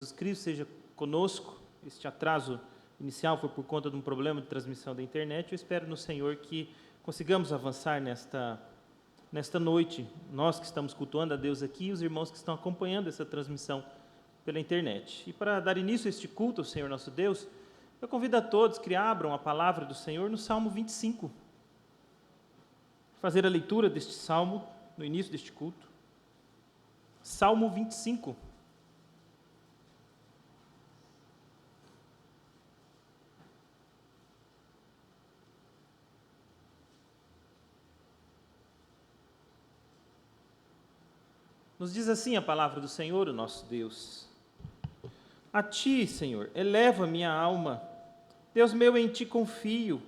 Jesus Cristo seja conosco. Este atraso inicial foi por conta de um problema de transmissão da internet. Eu espero no Senhor que consigamos avançar nesta noite, nós que estamos cultuando a Deus aqui e os irmãos que estão acompanhando essa transmissão pela internet. E para dar início a este culto ao Senhor nosso Deus, eu convido a todos que abram a palavra do Senhor no Salmo 25. Fazer a leitura deste salmo no início deste culto. Salmo 25. Nos diz assim a palavra do Senhor, o nosso Deus. A ti, Senhor, eleva minha alma. Deus meu, em ti confio.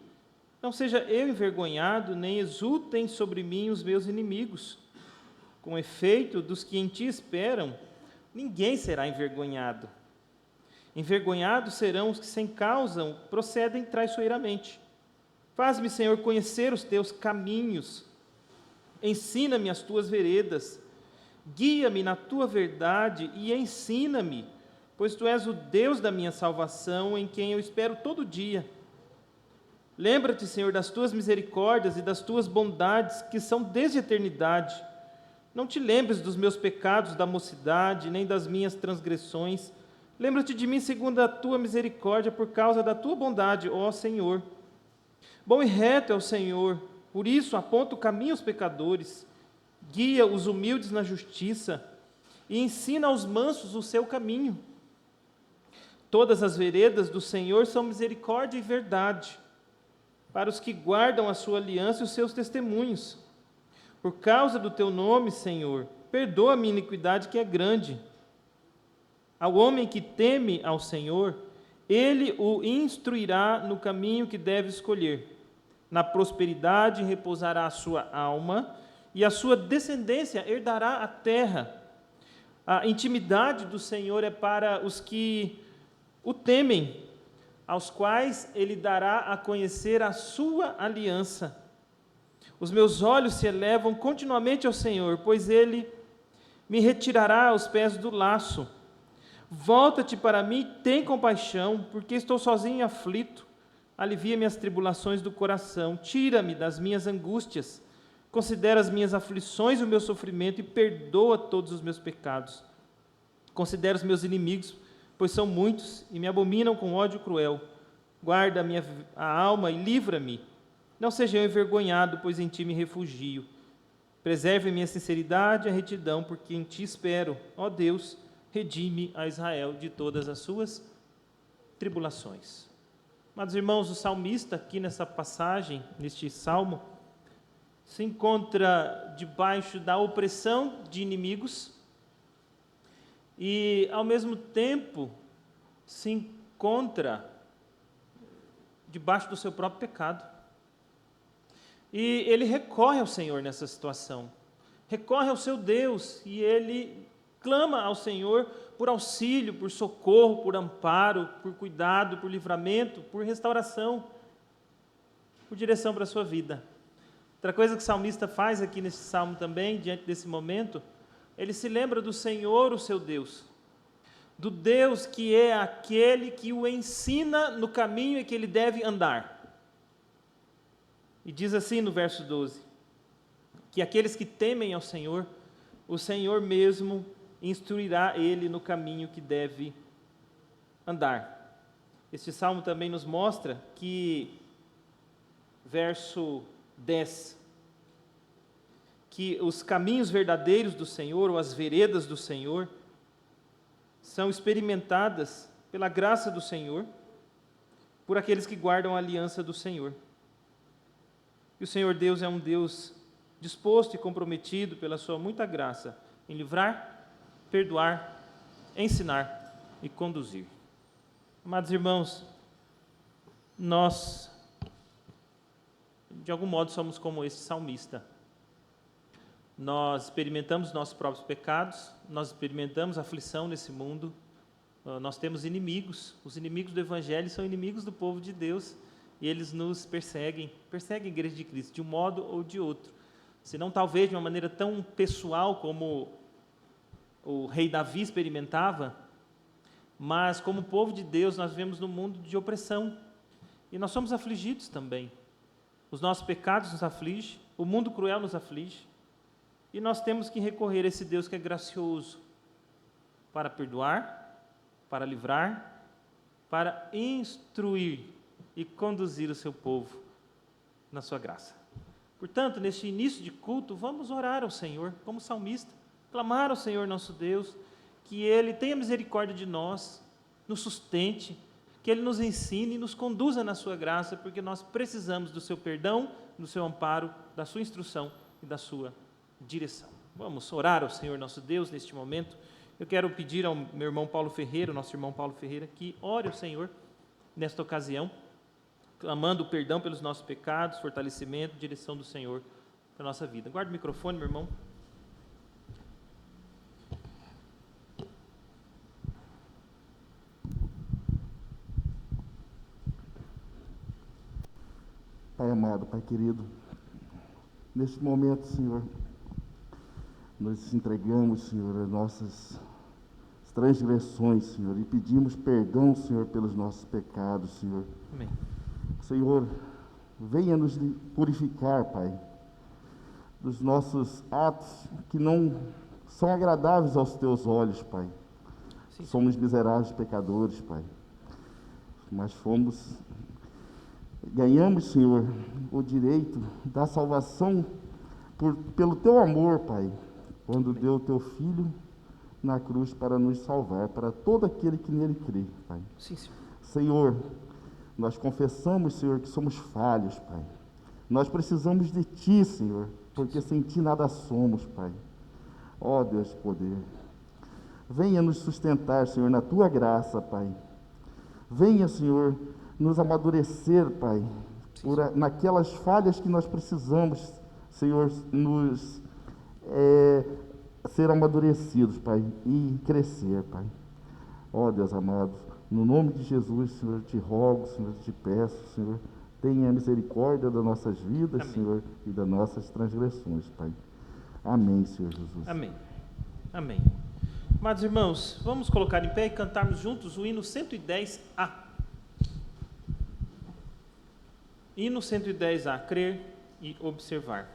Não seja eu envergonhado, nem exultem sobre mim os meus inimigos. Com efeito, dos que em ti esperam, ninguém será envergonhado. Envergonhados serão os que sem causa procedem traiçoeiramente. Faz-me, Senhor, conhecer os teus caminhos. Ensina-me as tuas veredas. Guia-me na tua verdade e ensina-me, pois tu és o Deus da minha salvação, em quem eu espero todo dia. Lembra-te, Senhor, das tuas misericórdias e das tuas bondades, que são desde a eternidade. Não te lembres dos meus pecados da mocidade, nem das minhas transgressões. Lembra-te de mim segundo a tua misericórdia, por causa da tua bondade, ó Senhor. Bom e reto é o Senhor, por isso aponta o caminho aos pecadores. Guia os humildes na justiça e ensina aos mansos o seu caminho. Todas as veredas do Senhor são misericórdia e verdade, para os que guardam a sua aliança e os seus testemunhos. Por causa do teu nome, Senhor, perdoa a minha iniquidade que é grande. Ao homem que teme ao Senhor, ele o instruirá no caminho que deve escolher. Na prosperidade repousará a sua alma, e a sua descendência herdará a terra. A intimidade do Senhor é para os que o temem, aos quais Ele dará a conhecer a sua aliança. Os meus olhos se elevam continuamente ao Senhor, pois Ele me retirará aos pés do laço. Volta-te para mim, tem compaixão, porque estou sozinho e aflito. Alivia-me as tribulações do coração, tira-me das minhas angústias. Considera as minhas aflições e o meu sofrimento e perdoa todos os meus pecados. Considera os meus inimigos, pois são muitos e me abominam com ódio cruel. Guarda a alma e livra-me. Não seja eu envergonhado, pois em ti me refugio. Preserve a minha sinceridade e a retidão, porque em ti espero. Ó Deus, redime a Israel de todas as suas tribulações. Amados irmãos, o salmista aqui nessa passagem, neste salmo, se encontra debaixo da opressão de inimigos e, ao mesmo tempo, se encontra debaixo do seu próprio pecado. E ele recorre ao Senhor nessa situação, recorre ao seu Deus e ele clama ao Senhor por auxílio, por socorro, por amparo, por cuidado, por livramento, por restauração, por direção para a sua vida. Outra coisa que o salmista faz aqui nesse salmo também, diante desse momento, ele se lembra do Senhor, o seu Deus, do Deus que é aquele que o ensina no caminho em que ele deve andar. E diz assim no verso 12, que aqueles que temem ao Senhor, o Senhor mesmo instruirá ele no caminho que deve andar. Este salmo também nos mostra que, verso 10, que os caminhos verdadeiros do Senhor, ou as veredas do Senhor, são experimentadas pela graça do Senhor, por aqueles que guardam a aliança do Senhor. E o Senhor Deus é um Deus disposto e comprometido pela sua muita graça em livrar, perdoar, ensinar e conduzir. Amados irmãos, nós, de algum modo, somos como esse salmista. Nós experimentamos nossos próprios pecados, nós experimentamos aflição nesse mundo, nós temos inimigos. Os inimigos do Evangelho são inimigos do povo de Deus e eles nos perseguem a Igreja de Cristo, de um modo ou de outro. Se não talvez de uma maneira tão pessoal como o rei Davi experimentava, mas como povo de Deus nós vivemos num mundo de opressão, e nós somos afligidos também. Os nossos pecados nos afligem, o mundo cruel nos aflige, e nós temos que recorrer a esse Deus que é gracioso para perdoar, para livrar, para instruir e conduzir o seu povo na sua graça. Portanto, neste início de culto, vamos orar ao Senhor, como salmista, clamar ao Senhor nosso Deus, que Ele tenha misericórdia de nós, nos sustente, que Ele nos ensine e nos conduza na sua graça, porque nós precisamos do seu perdão, do seu amparo, da sua instrução e da sua direção. Vamos orar ao Senhor nosso Deus neste momento. Eu quero pedir ao meu irmão Paulo Ferreira, nosso irmão Paulo Ferreira, que ore ao Senhor nesta ocasião, clamando perdão pelos nossos pecados, fortalecimento, direção do Senhor para a nossa vida. Guarda o microfone, meu irmão. Pai amado, Pai querido, neste momento, Senhor, nós entregamos, Senhor, as nossas transgressões, Senhor, e pedimos perdão, Senhor, pelos nossos pecados, Senhor. Amém. Senhor, venha nos purificar, Pai, dos nossos atos que não são agradáveis aos Teus olhos, Pai. Sim. Somos miseráveis pecadores, Pai, mas ganhamos, Senhor, o direito da salvação pelo Teu amor, Pai, quando deu o Teu Filho na cruz para nos salvar, para todo aquele que nele crê, Pai. Sim, Senhor. Senhor, nós confessamos, Senhor, que somos falhos, Pai. Nós precisamos de Ti, Senhor, porque sem Ti nada somos, Pai. Ó Deus de poder, venha nos sustentar, Senhor, na Tua graça, Pai. Venha, Senhor, nos amadurecer, Pai, naquelas falhas que nós precisamos, Senhor, ser amadurecidos, Pai, e crescer, Pai. Ó Deus amado, no nome de Jesus, Senhor, te rogo, Senhor, te peço, Senhor, tenha misericórdia das nossas vidas, Amém. Senhor, e das nossas transgressões, Pai. Amém, Senhor Jesus. Amém. Amém. Amados irmãos, vamos colocar em pé e cantarmos juntos o hino 110A. Hino 110A, crer e observar.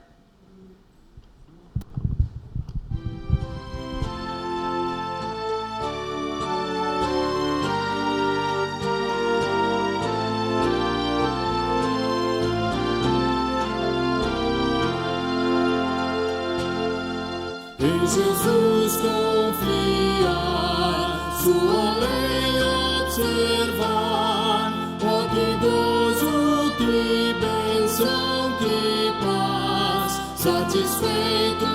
Em Jesus confiar, sua lei observar, ó piedoso, que bênção, que paz, satisfeito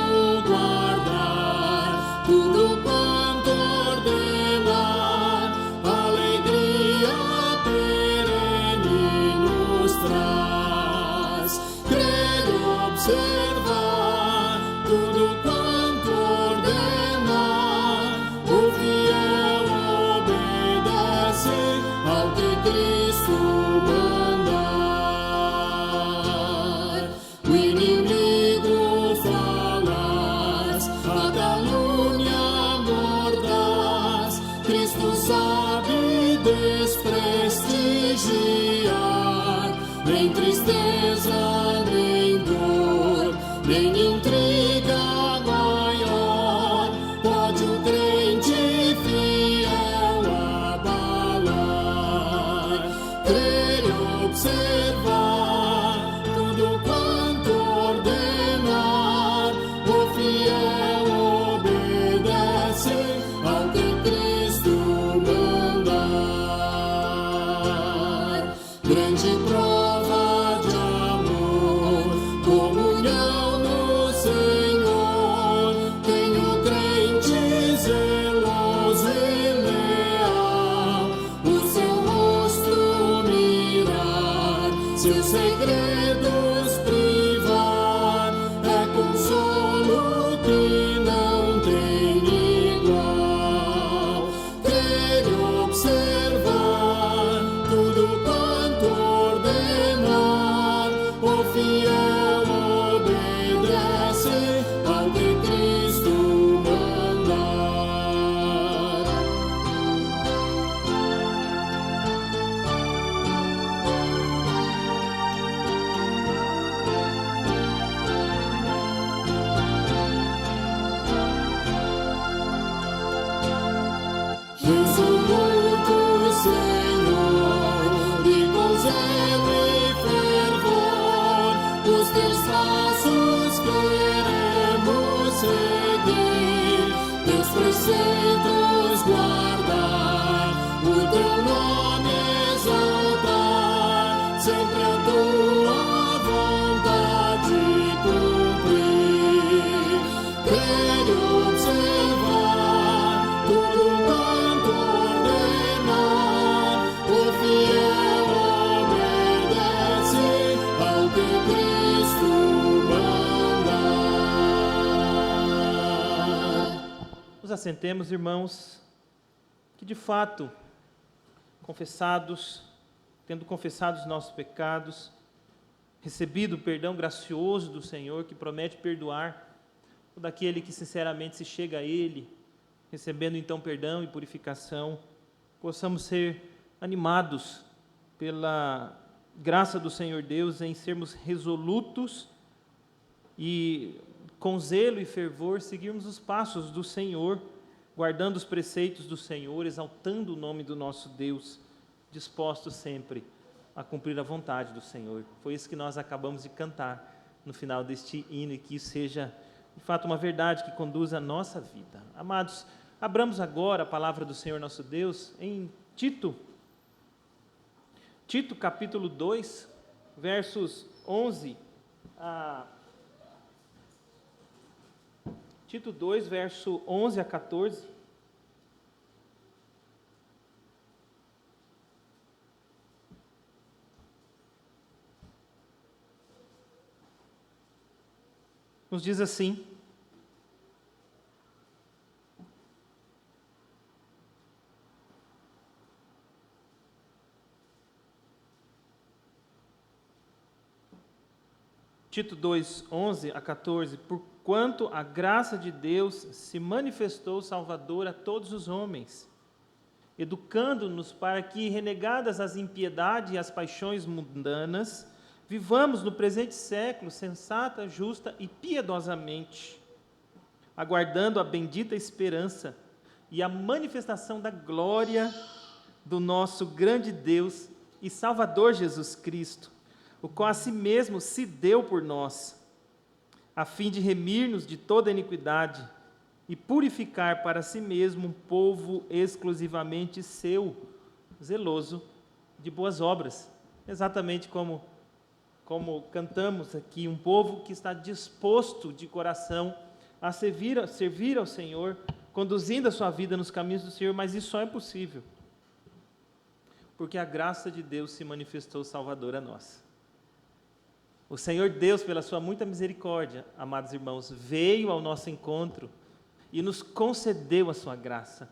guardar tudo quanto ordenar, alegria perene nos traz. Crer e observar tudo quanto ordenar, o fiel obedece ao que Cristo mandar. O inimigo falaz, a calúnia mordaz, Cristo sabe desprestigiar. Nem tristeza, nem dor, nem intriga maior pode o crente fiel abalar. Crer e observar tudo quanto ordenar, o fiel obedece ao que Cristo mandar. Grande prova de amor, comunhão no Senhor, tem o crente zeloso e leal, o seu rosto mirar, seus segredos privar, é consolo que não tem igual. Crer e observar tudo quanto ordenar, o fiel obedece ao que Cristo mandar. assentemos, irmãos, que de fato, tendo confessado os nossos pecados, recebido o perdão gracioso do Senhor, que promete perdoar todo aquele que sinceramente se chega a Ele, recebendo então perdão e purificação, possamos ser animados pela graça do Senhor Deus em sermos resolutos e com zelo e fervor seguirmos os passos do Senhor, guardando os preceitos do Senhor, exaltando o nome do nosso Deus, dispostos sempre a cumprir a vontade do Senhor. Foi isso que nós acabamos de cantar no final deste hino, e que isso seja, de fato, uma verdade que conduza a nossa vida. Amados, abramos agora a palavra do Senhor nosso Deus em Tito capítulo 2, versos 11 a... Tito 2, verso 11 a 14. Nos diz assim: Tito 2, 11 a 14, porquanto a graça de Deus se manifestou salvadora a todos os homens, educando-nos para que, renegadas as impiedades e as paixões mundanas, vivamos no presente século sensata, justa e piedosamente, aguardando a bendita esperança e a manifestação da glória do nosso grande Deus e Salvador Jesus Cristo, o qual a si mesmo se deu por nós, a fim de remir-nos de toda iniquidade e purificar para si mesmo um povo exclusivamente seu, zeloso de boas obras. Exatamente como cantamos aqui, um povo que está disposto de coração a servir ao Senhor, conduzindo a sua vida nos caminhos do Senhor, mas isso só é possível porque a graça de Deus se manifestou salvadora a nós. O Senhor Deus, pela sua muita misericórdia, amados irmãos, veio ao nosso encontro e nos concedeu a sua graça.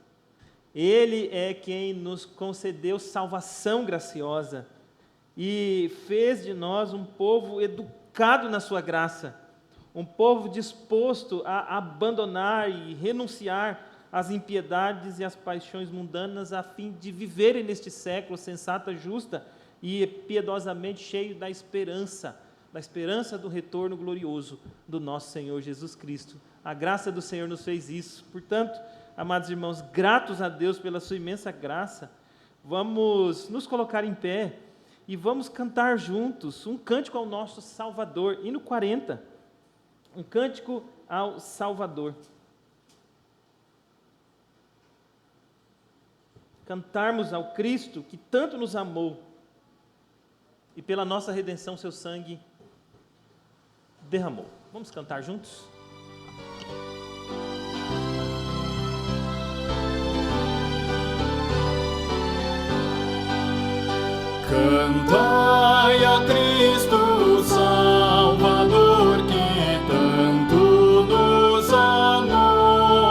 Ele é quem nos concedeu salvação graciosa e fez de nós um povo educado na sua graça, um povo disposto a abandonar e renunciar às impiedades e às paixões mundanas, a fim de viverem neste século sensata, justa e piedosamente cheio da esperança do retorno glorioso do nosso Senhor Jesus Cristo. A graça do Senhor nos fez isso. Portanto, amados irmãos, gratos a Deus pela sua imensa graça, vamos nos colocar em pé e vamos cantar juntos um cântico ao nosso Salvador, hino 40, um cântico ao Salvador. Cantarmos ao Cristo que tanto nos amou e pela nossa redenção seu sangue derramou. Vamos cantar juntos? Cantai a Cristo Salvador, que tanto nos amou,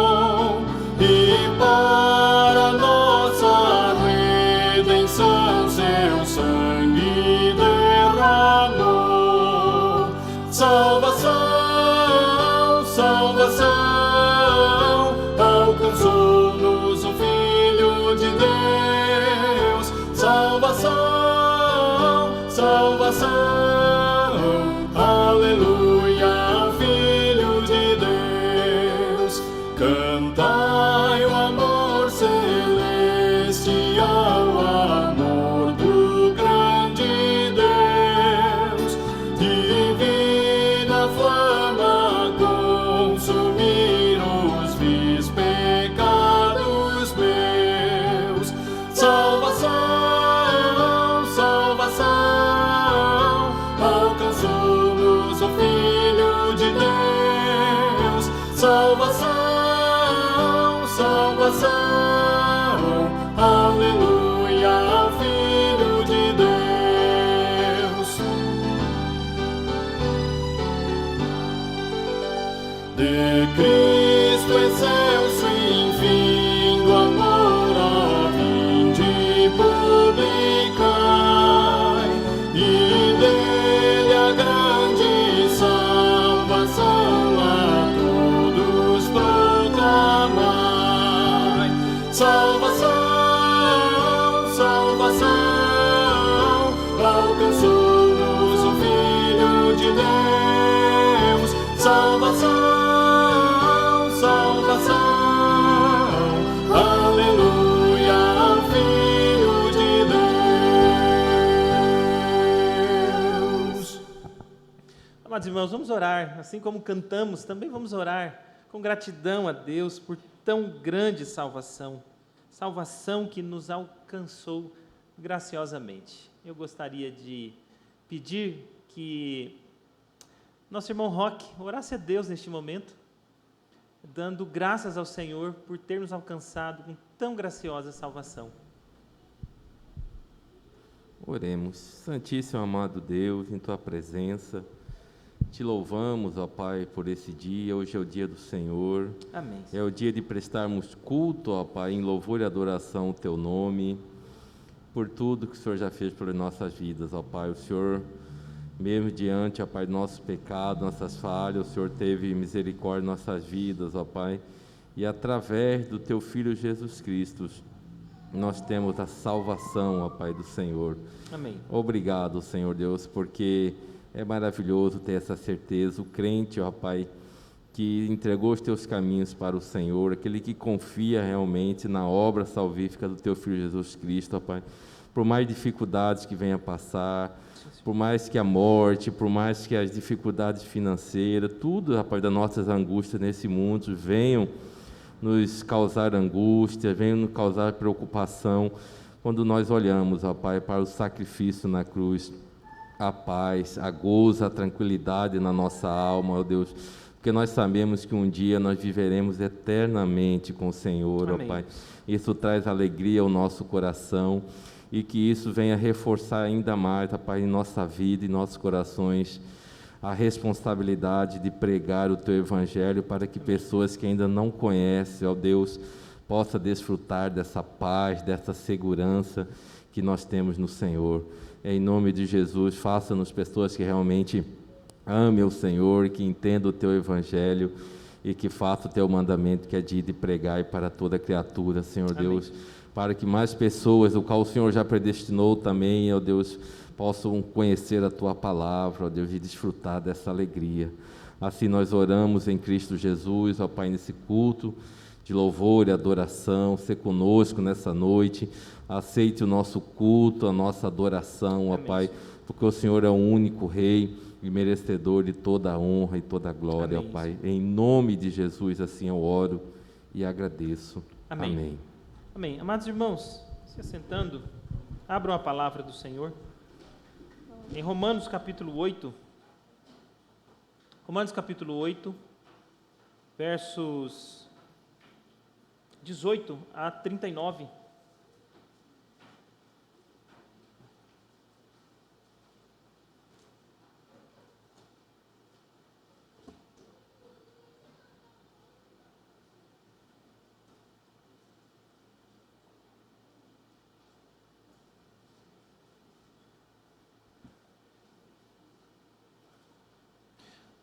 e para nossa redenção seu sangue derramou. Salvação, salvação, alcançou-nos o Filho de Deus. Salvação, salvação, aleluia, Filho de Deus. Cantai o amor celestial, amor Amados irmãos, vamos orar, assim como cantamos, também vamos orar com gratidão a Deus por tão grande salvação, salvação que nos alcançou graciosamente. Eu gostaria de pedir que nosso irmão Roque orasse a Deus neste momento, dando graças ao Senhor por ter nos alcançado com tão graciosa salvação. Oremos. Santíssimo amado Deus, em Tua presença, Te louvamos, ó Pai, por esse dia. Hoje é o dia do Senhor. Amém. É o dia de prestarmos culto, ó Pai, em louvor e adoração ao Teu nome, por tudo que o Senhor já fez pelas nossas vidas, ó Pai. O Senhor, mesmo diante, ó Pai, do nosso pecado, nossas falhas, o Senhor teve misericórdia em nossas vidas, ó Pai. E através do Teu Filho Jesus Cristo, nós temos a salvação, ó Pai, do Senhor. Amém. Obrigado, Senhor Deus, porque é maravilhoso ter essa certeza. O crente, ó Pai, que entregou os teus caminhos para o Senhor, aquele que confia realmente na obra salvífica do teu Filho Jesus Cristo, ó Pai, por mais dificuldades que venha passar, por mais que a morte, por mais que as dificuldades financeiras, tudo, ó Pai, das nossas angústias nesse mundo venham nos causar angústia, venham nos causar preocupação, quando nós olhamos, ó Pai, para o sacrifício na cruz, a paz, a gozo, a tranquilidade na nossa alma, ó Deus, porque nós sabemos que um dia nós viveremos eternamente com o Senhor, Amém. ó Pai. Isso traz alegria ao nosso coração e que isso venha reforçar ainda mais, ó Pai, em nossa vida e nossos corações, a responsabilidade de pregar o Teu Evangelho para que pessoas que ainda não conhecem, ó Deus, possam desfrutar dessa paz, dessa segurança que nós temos no Senhor. Em nome de Jesus, faça-nos pessoas que realmente amem o Senhor, que entendam o Teu Evangelho e que façam o Teu mandamento, que é de ir e pregar para toda criatura, Senhor. Amém. Deus, para que mais pessoas, o qual o Senhor já predestinou também, ó Deus, possam conhecer a Tua palavra, ó Deus, e desfrutar dessa alegria. Assim nós oramos em Cristo Jesus, ó Pai, nesse culto de louvor e adoração. Ser conosco nessa noite, aceite o nosso culto, a nossa adoração, ó Amém. Pai, porque o Senhor é o único Rei e merecedor de toda a honra e toda a glória, Amém. ó Pai. Em nome de Jesus, assim eu oro e agradeço. Amém. Amém. Amém. Amados irmãos, se assentando, abram a palavra do Senhor. Em Romanos capítulo 8, versos 18 a 39.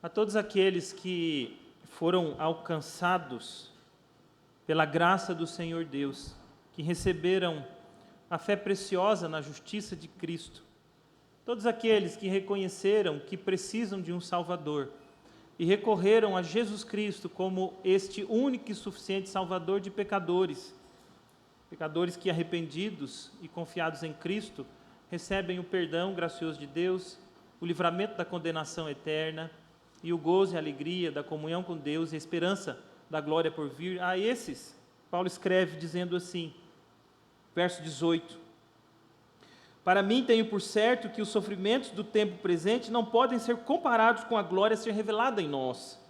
A todos aqueles que foram alcançados pela graça do Senhor Deus, que receberam a fé preciosa na justiça de Cristo, todos aqueles que reconheceram que precisam de um Salvador e recorreram a Jesus Cristo como este único e suficiente Salvador de pecadores, pecadores que, arrependidos e confiados em Cristo, recebem o perdão gracioso de Deus, o livramento da condenação eterna, e o gozo e a alegria da comunhão com Deus e a esperança da glória por vir. A esses, Paulo escreve dizendo assim, verso 18: Para mim tenho por certo que os sofrimentos do tempo presente não podem ser comparados com a glória a ser revelada em nós.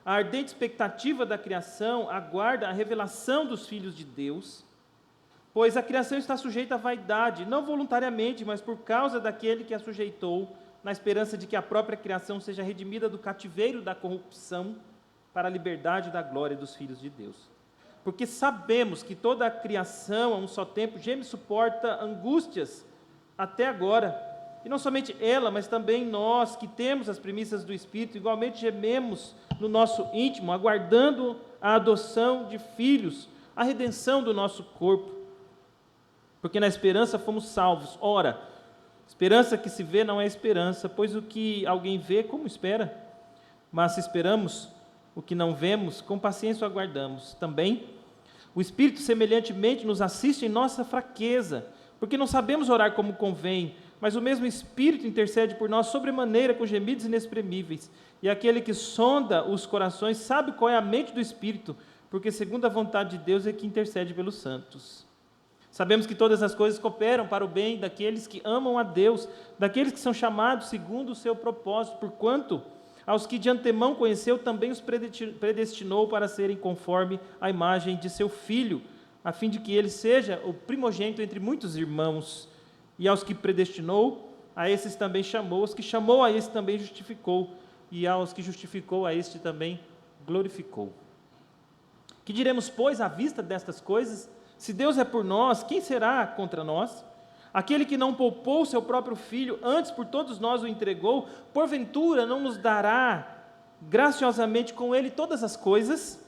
A ardente expectativa da criação aguarda a revelação dos filhos de Deus, pois a criação está sujeita à vaidade, não voluntariamente, mas por causa daquele que a sujeitou, na esperança de que a própria criação seja redimida do cativeiro da corrupção para a liberdade da glória dos filhos de Deus. Porque sabemos que toda a criação, a um só tempo, geme e suporta angústias até agora. E não somente ela, mas também nós, que temos as primícias do Espírito, igualmente gememos no nosso íntimo, aguardando a adoção de filhos, a redenção do nosso corpo. Porque na esperança fomos salvos. Ora, esperança que se vê não é esperança, pois o que alguém vê, como espera? Mas se esperamos o que não vemos, com paciência o aguardamos. Também o Espírito semelhantemente nos assiste em nossa fraqueza, porque não sabemos orar como convém, mas o mesmo Espírito intercede por nós sobremaneira com gemidos inexprimíveis. E aquele que sonda os corações sabe qual é a mente do Espírito, porque segundo a vontade de Deus é que intercede pelos santos. Sabemos que todas as coisas cooperam para o bem daqueles que amam a Deus, daqueles que são chamados segundo o seu propósito, porquanto aos que de antemão conheceu também os predestinou para serem conforme a imagem de seu Filho, a fim de que ele seja o primogênito entre muitos irmãos. E aos que predestinou, a esses também chamou, os que chamou, a esses também justificou, e aos que justificou, a este também glorificou. Que diremos, pois, à vista destas coisas? Se Deus é por nós, quem será contra nós? Aquele que não poupou seu próprio Filho, antes por todos nós o entregou, porventura não nos dará graciosamente com ele todas as coisas?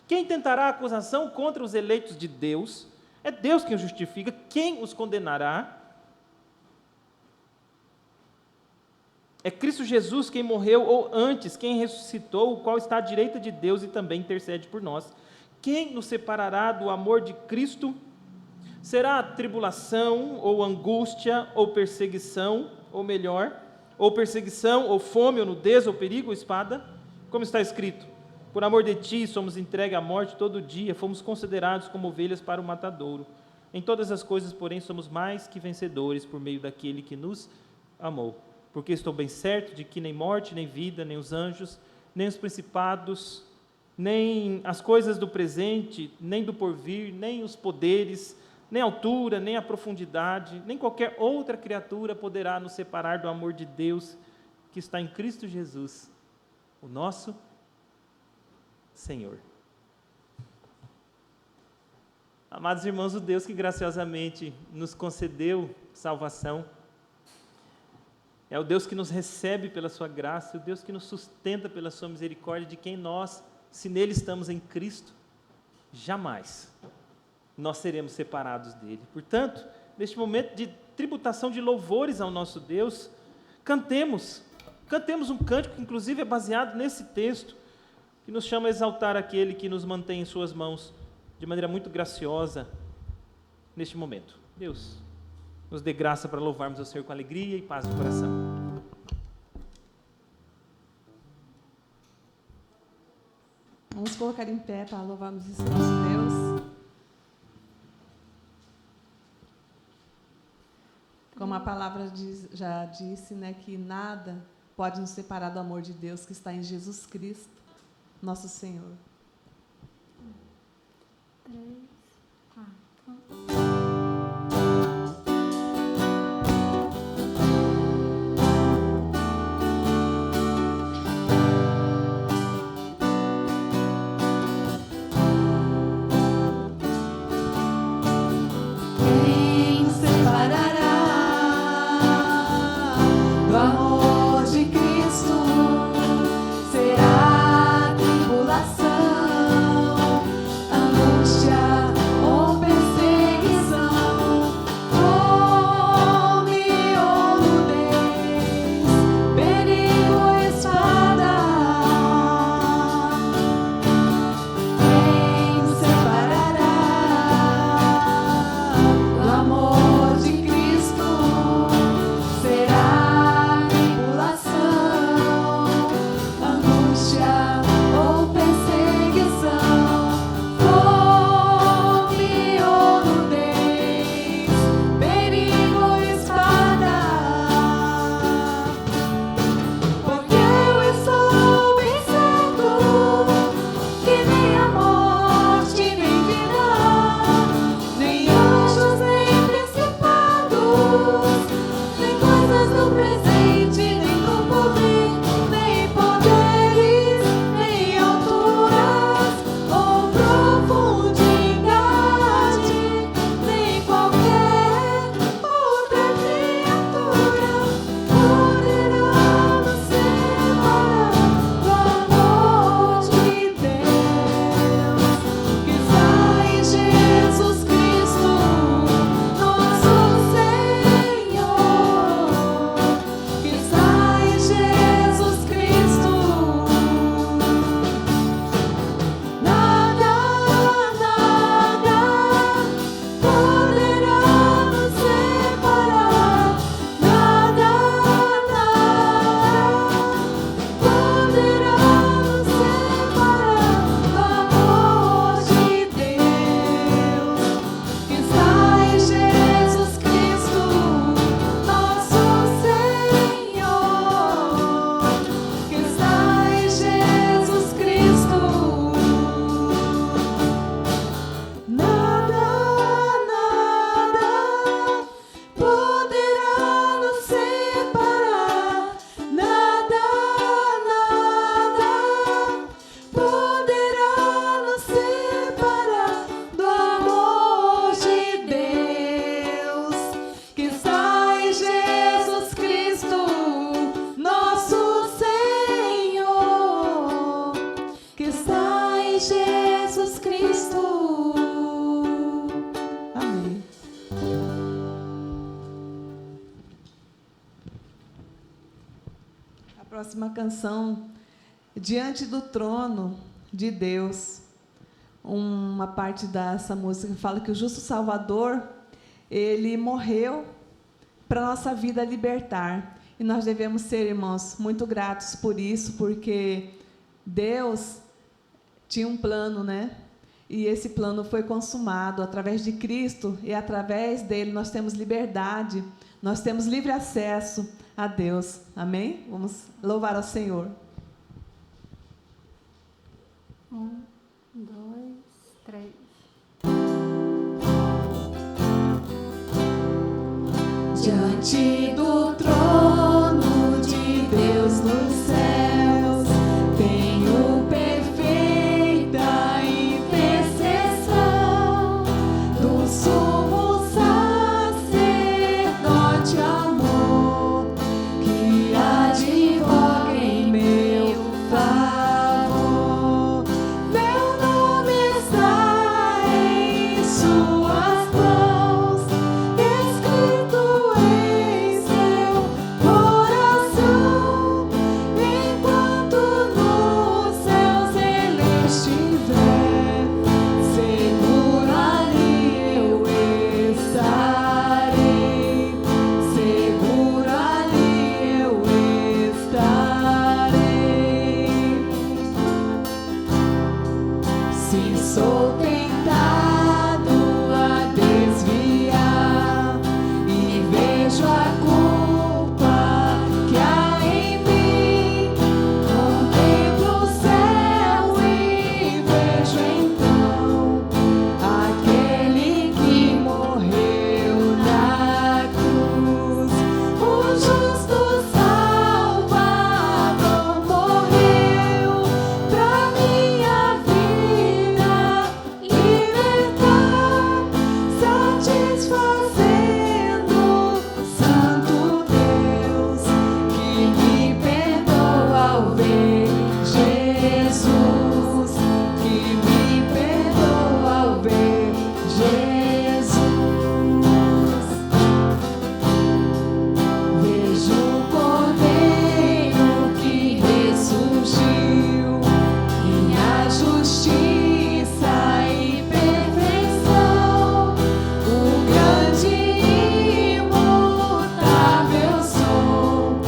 Quem tentará acusação contra os eleitos de Deus? É Deus quem os justifica, quem os condenará? É Cristo Jesus quem morreu, ou antes, quem ressuscitou, o qual está à direita de Deus e também intercede por nós. Quem nos separará do amor de Cristo? Será tribulação, ou angústia, ou perseguição, ou melhor, ou perseguição, ou fome, ou nudez, ou perigo, ou espada? Como está escrito, por amor de ti somos entregues à morte todo dia, fomos considerados como ovelhas para o matadouro. Em todas as coisas, porém, somos mais que vencedores por meio daquele que nos amou. Porque estou bem certo de que nem morte, nem vida, nem os anjos, nem os principados, nem as coisas do presente, nem do porvir, nem os poderes, nem a altura, nem a profundidade, nem qualquer outra criatura poderá nos separar do amor de Deus que está em Cristo Jesus, o nosso Senhor. Amados irmãos, o Deus que graciosamente nos concedeu salvação, é o Deus que nos recebe pela sua graça, é o Deus que nos sustenta pela sua misericórdia, de quem nós, se nele estamos em Cristo, jamais nós seremos separados dele. Portanto, neste momento de tributação de louvores ao nosso Deus, cantemos um cântico que inclusive é baseado nesse texto, que nos chama a exaltar aquele que nos mantém em suas mãos, de maneira muito graciosa, neste momento. Deus nos dê graça para louvarmos ao Senhor com alegria e paz no coração. Vamos colocar em pé para louvarmos esse nosso Deus. Como a palavra já disse, né, que nada pode nos separar do amor de Deus que está em Jesus Cristo, nosso Senhor. 3, 4. Angústia ou perseguição. Próxima canção, Diante do Trono de Deus. Uma parte dessa música fala que o justo Salvador, ele morreu para a nossa vida libertar. E nós devemos ser, irmãos, muito gratos por isso, porque Deus tinha um plano, né? E esse plano foi consumado através de Cristo, e através dele nós temos liberdade, nós temos livre acesso a Deus. Amém? Vamos louvar ao Senhor. 1, 2, 3. Diante do trono de Deus nos céus, tenho perfeita intercessão do sumo sacerdote amor, que advoga em meu favor. Meu nome está em suas mãos, escrito em seu coração. Enquanto nos céus ele estiver, seguro ali eu estarei. Seguro ali eu estarei. Se sou tentado a desviar e vejo a culpa que há em mim, contemplo o céu e vejo então aquele que morreu na cruz. O justo Salvador morreu pra minha vida libertar, satisfazendo Santo Deus, que me perdoa ao ver Jesus, que me perdoa ao ver Jesus. Vejo o Cordeiro que ressurgiu, minha justiça e perfeição, o grande imutável sou,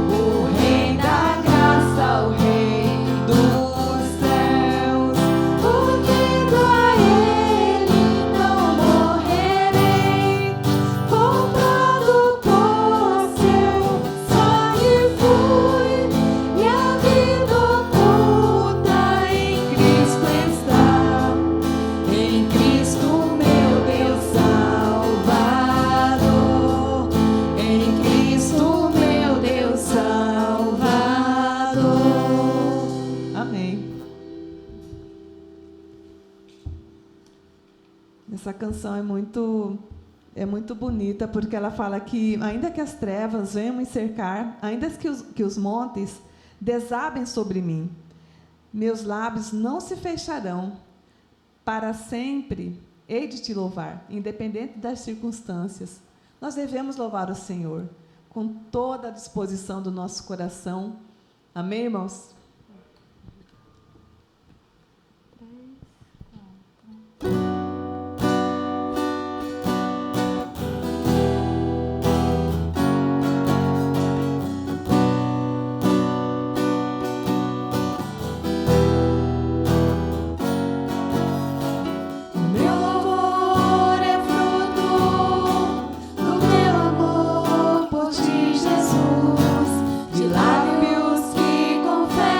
o Rei da graça, o Rei dos céus. Unido a Ele não morrerei, comprado por seu sangue fui, e a vida oculta em Cristo está. Em Cristo meu Deus Salvador, em Cristo meu Deus Salvador. Amém. Essa canção é muito bonita, porque ela fala que, ainda que as trevas venham me cercar, ainda que os montes desabem sobre mim, meus lábios não se fecharão, para sempre hei de te louvar, independente das circunstâncias. Nós devemos louvar o Senhor com toda a disposição do nosso coração. Amém, irmãos? Meu louvor é fruto do meu amor por ti, Jesus, de lábios que confessam.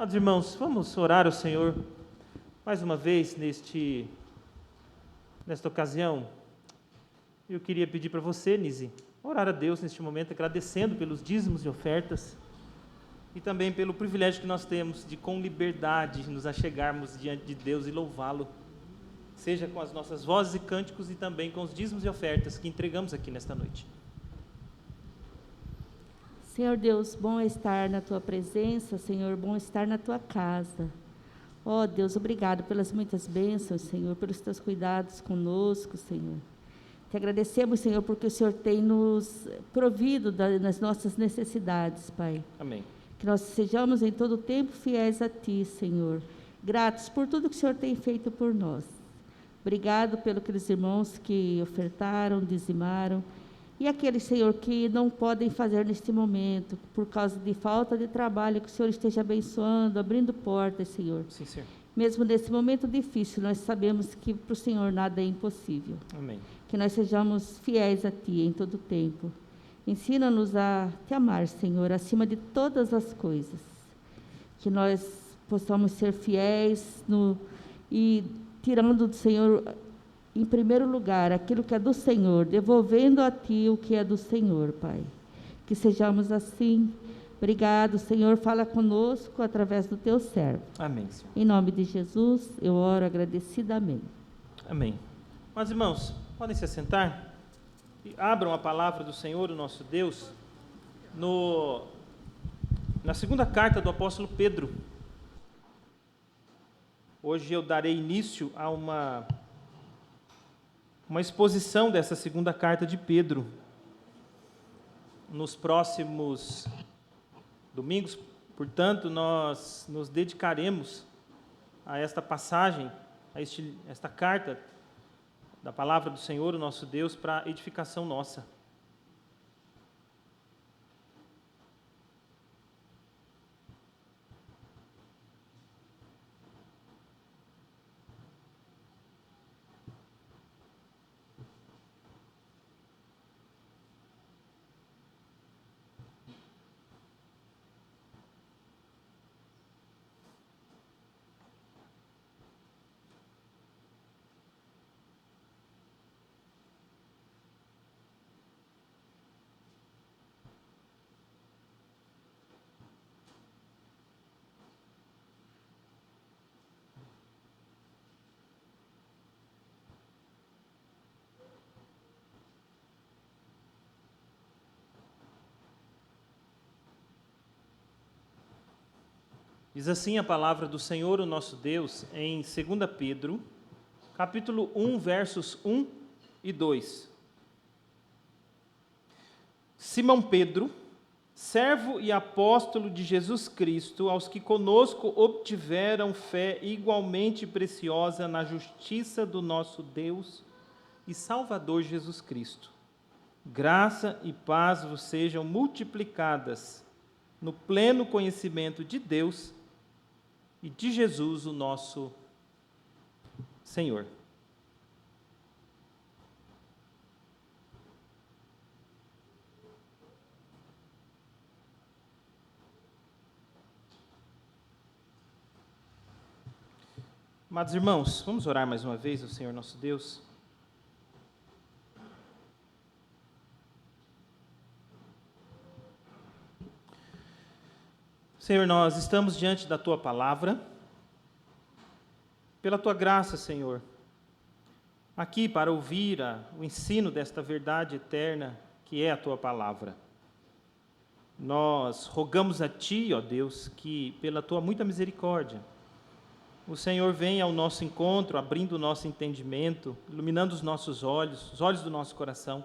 Amados irmãos, vamos orar ao Senhor mais uma vez nesta ocasião. Eu queria pedir para você, Nise, orar a Deus neste momento, agradecendo pelos dízimos e ofertas e também pelo privilégio que nós temos de, com liberdade, nos achegarmos diante de Deus e louvá-lo, seja com as nossas vozes e cânticos e também com os dízimos e ofertas que entregamos aqui nesta noite. Senhor Deus, bom é estar na Tua presença, Senhor, bom é estar na Tua casa. Ó Deus, obrigado pelas muitas bênçãos, Senhor, pelos Teus cuidados conosco, Senhor. Te agradecemos, Senhor, porque o Senhor tem nos provido nas nossas necessidades, Pai. Amém. Que nós sejamos em todo o tempo fiéis a Ti, Senhor. Gratos por tudo que o Senhor tem feito por nós. Obrigado pelos aqueles irmãos que ofertaram, dizimaram. E aqueles, Senhor, que não podem fazer neste momento, por causa de falta de trabalho, que o Senhor esteja abençoando, abrindo portas, Senhor. Sim, Senhor. Mesmo nesse momento difícil, nós sabemos que para o Senhor nada é impossível. Amém. Que nós sejamos fiéis a Ti em todo o tempo. Ensina-nos a Te amar, Senhor, acima de todas as coisas. Que nós possamos ser fiéis e tirando do Senhor, em primeiro lugar, aquilo que é do Senhor, devolvendo a Ti o que é do Senhor, Pai. Que sejamos assim. Obrigado, Senhor, fala conosco através do Teu servo. Amém, Senhor. Em nome de Jesus, eu oro agradecidamente. Amém. Mas, irmãos, podem se assentar e abram a palavra do Senhor, o nosso Deus, na segunda carta do apóstolo Pedro. Hoje eu darei início a uma exposição dessa segunda carta de Pedro. Nos próximos domingos, portanto, nós nos dedicaremos a esta passagem, a esta carta da palavra do Senhor, o nosso Deus, para edificação nossa. Diz assim a palavra do Senhor, o nosso Deus, em 2 Pedro, capítulo 1, versos 1 e 2. Simão Pedro, servo e apóstolo de Jesus Cristo, aos que conosco obtiveram fé igualmente preciosa na justiça do nosso Deus e Salvador Jesus Cristo. Graça e paz vos sejam multiplicadas no pleno conhecimento de Deus e de Jesus, o nosso Senhor. Amados irmãos, vamos orar mais uma vez ao Senhor nosso Deus. Senhor, nós estamos diante da Tua palavra, pela Tua graça, Senhor, aqui para ouvir o ensino desta verdade eterna que é a Tua palavra. Nós rogamos a Ti, ó Deus, que pela Tua muita misericórdia, o Senhor venha ao nosso encontro, abrindo o nosso entendimento, iluminando os nossos olhos, os olhos do nosso coração,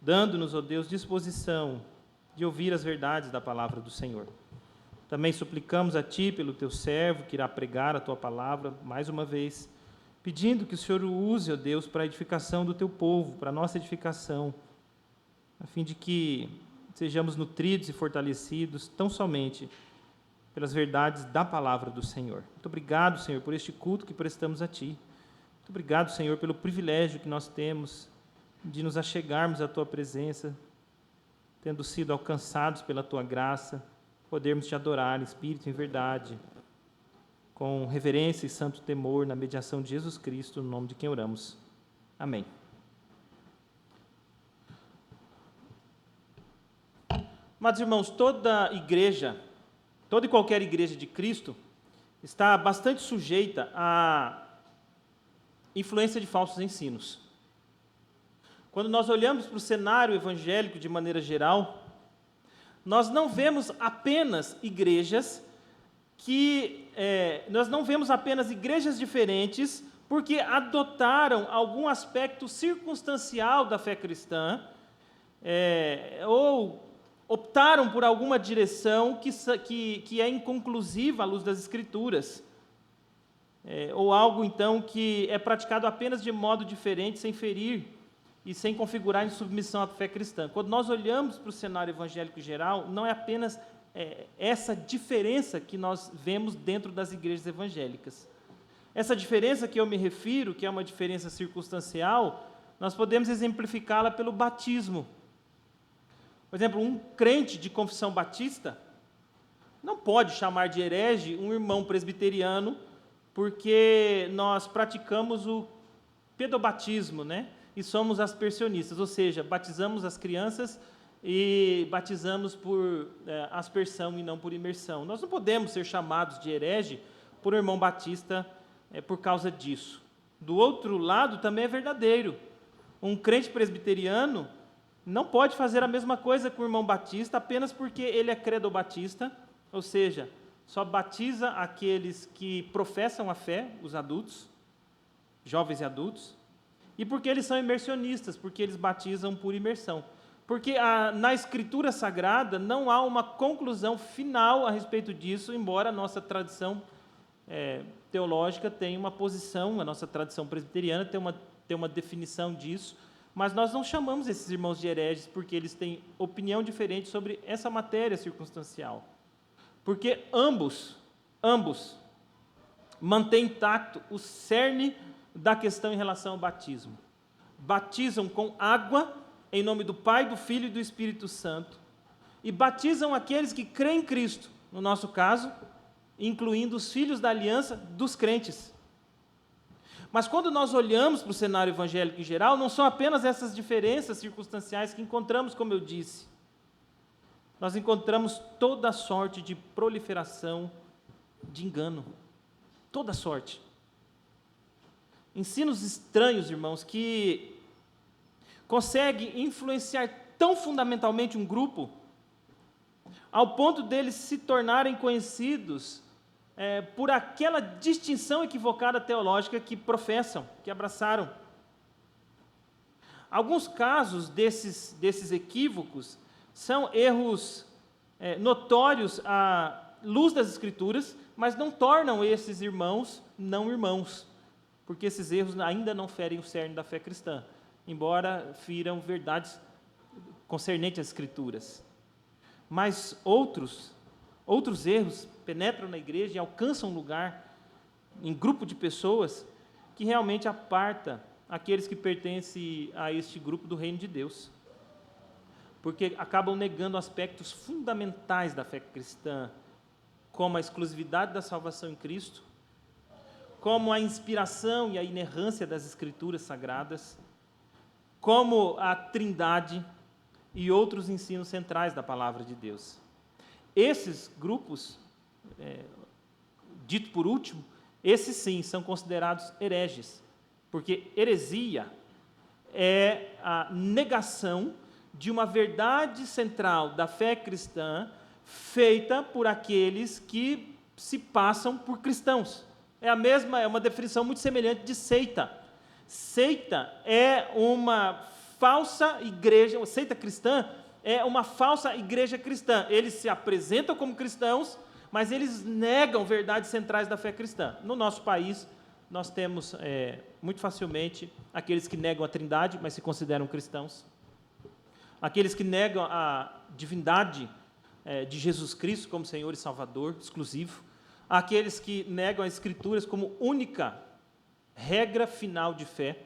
dando-nos, ó Deus, disposição de ouvir as verdades da palavra do Senhor. Também suplicamos a Ti pelo Teu servo, que irá pregar a Tua palavra, mais uma vez, pedindo que o Senhor o use, ó Deus, para a edificação do Teu povo, para a nossa edificação, a fim de que sejamos nutridos e fortalecidos tão somente pelas verdades da palavra do Senhor. Muito obrigado, Senhor, por este culto que prestamos a Ti. Muito obrigado, Senhor, pelo privilégio que nós temos de nos achegarmos à Tua presença, tendo sido alcançados pela Tua graça, podermos te adorar em espírito e em verdade, com reverência e santo temor, na mediação de Jesus Cristo, no nome de quem oramos. Amém. Amados irmãos, toda igreja, toda e qualquer igreja de Cristo, está bastante sujeita à influência de falsos ensinos. Quando nós olhamos para o cenário evangélico de maneira geral, nós não vemos apenas igrejas diferentes porque adotaram algum aspecto circunstancial da fé cristã, ou optaram por alguma direção que é inconclusiva à luz das Escrituras, ou algo, então, que é praticado apenas de modo diferente, sem ferir e sem configurar em submissão à fé cristã. Quando nós olhamos para o cenário evangélico geral, não é apenas essa diferença que nós vemos dentro das igrejas evangélicas. Essa diferença que eu me refiro, que é uma diferença circunstancial, nós podemos exemplificá-la pelo batismo. Por exemplo, um crente de confissão batista não pode chamar de herege um irmão presbiteriano porque nós praticamos o pedobatismo, né? E somos aspersionistas, ou seja, batizamos as crianças e batizamos por aspersão e não por imersão. Nós não podemos ser chamados de herege por um irmão batista por causa disso. Do outro lado, também é verdadeiro. Um crente presbiteriano não pode fazer a mesma coisa com o irmão batista apenas porque ele é credo-batista, ou seja, só batiza aqueles que professam a fé, os adultos, jovens e adultos, e porque eles são imersionistas, porque eles batizam por imersão. Porque na Escritura Sagrada não há uma conclusão final a respeito disso, embora a nossa tradição teológica tenha uma posição, a nossa tradição presbiteriana tem uma definição disso, mas nós não chamamos esses irmãos de hereges porque eles têm opinião diferente sobre essa matéria circunstancial. Porque ambos mantêm intacto o cerne da questão em relação ao batismo. Batizam com água, em nome do Pai, do Filho e do Espírito Santo, e batizam aqueles que creem em Cristo, no nosso caso, incluindo os filhos da aliança dos crentes. Mas quando nós olhamos para o cenário evangélico em geral, não são apenas essas diferenças circunstanciais que encontramos, como eu disse. Nós encontramos toda sorte de proliferação de engano. Toda sorte. Ensinos estranhos, irmãos, que conseguem influenciar tão fundamentalmente um grupo, ao ponto deles se tornarem conhecidos por aquela distinção equivocada teológica que professam, que abraçaram. Alguns casos desses equívocos são erros notórios à luz das Escrituras, mas não tornam esses irmãos não irmãos, porque esses erros ainda não ferem o cerne da fé cristã, embora firam verdades concernentes às Escrituras. Mas outros erros penetram na igreja e alcançam lugar em grupo de pessoas que realmente aparta aqueles que pertencem a este grupo do reino de Deus, porque acabam negando aspectos fundamentais da fé cristã, como a exclusividade da salvação em Cristo, como a inspiração e a inerrância das Escrituras Sagradas, como a Trindade e outros ensinos centrais da Palavra de Deus. Esses grupos, dito por último, esses sim são considerados hereges, porque heresia é a negação de uma verdade central da fé cristã feita por aqueles que se passam por cristãos. É uma definição muito semelhante de seita. Seita é uma falsa igreja, seita cristã é uma falsa igreja cristã. Eles se apresentam como cristãos, mas eles negam verdades centrais da fé cristã. No nosso país, nós temos muito facilmente aqueles que negam a Trindade, mas se consideram cristãos. Aqueles que negam a divindade de Jesus Cristo como Senhor e Salvador exclusivo. Aqueles que negam as Escrituras como única regra final de fé.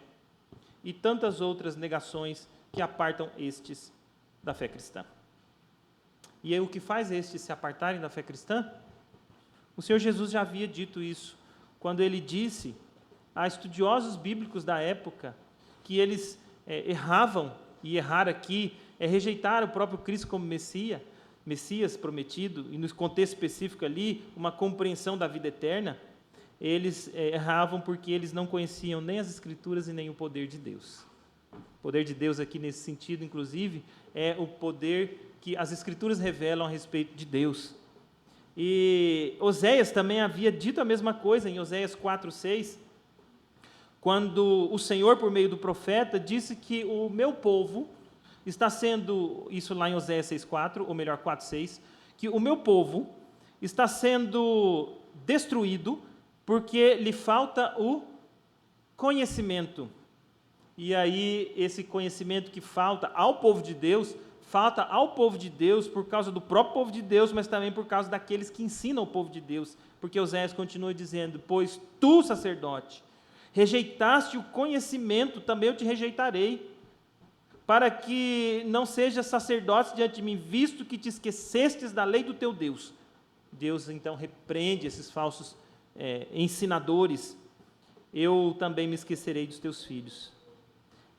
E tantas outras negações que apartam estes da fé cristã. E aí, o que faz estes se apartarem da fé cristã? O Senhor Jesus já havia dito isso, quando ele disse a estudiosos bíblicos da época que eles erravam, e errar aqui é rejeitar o próprio Cristo como Messias prometido, e no contexto específico ali, uma compreensão da vida eterna. Eles erravam porque eles não conheciam nem as Escrituras e nem o poder de Deus. O poder de Deus aqui nesse sentido, inclusive, é o poder que as Escrituras revelam a respeito de Deus. E Oséias também havia dito a mesma coisa em Oséias 4:6, quando o Senhor, por meio do profeta, disse que o meu povo está sendo, isso lá em Oséias 6:4, ou melhor, 4:6, que o meu povo está sendo destruído porque lhe falta o conhecimento. E aí, esse conhecimento que falta ao povo de Deus por causa do próprio povo de Deus, mas também por causa daqueles que ensinam o povo de Deus. Porque Oséias continua dizendo: pois tu, sacerdote, rejeitaste o conhecimento, também eu te rejeitarei, para que não sejas sacerdote diante de mim, visto que te esquecestes da lei do teu Deus. Deus, então, repreende esses falsos ensinadores. Eu também me esquecerei dos teus filhos.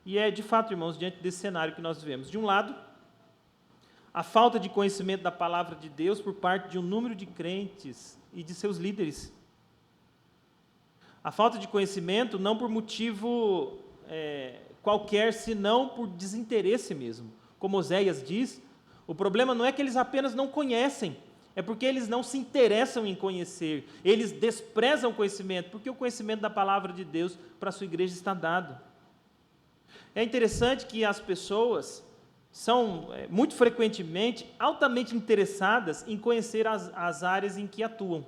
E é, de fato, irmãos, diante desse cenário que nós vivemos. De um lado, a falta de conhecimento da palavra de Deus por parte de um número de crentes e de seus líderes. A falta de conhecimento não por motivo qualquer, senão por desinteresse mesmo. Como Oséias diz, o problema não é que eles apenas não conhecem, é porque eles não se interessam em conhecer, eles desprezam o conhecimento, porque o conhecimento da palavra de Deus para a sua igreja está dado. É interessante que as pessoas são, muito frequentemente, altamente interessadas em conhecer as áreas em que atuam,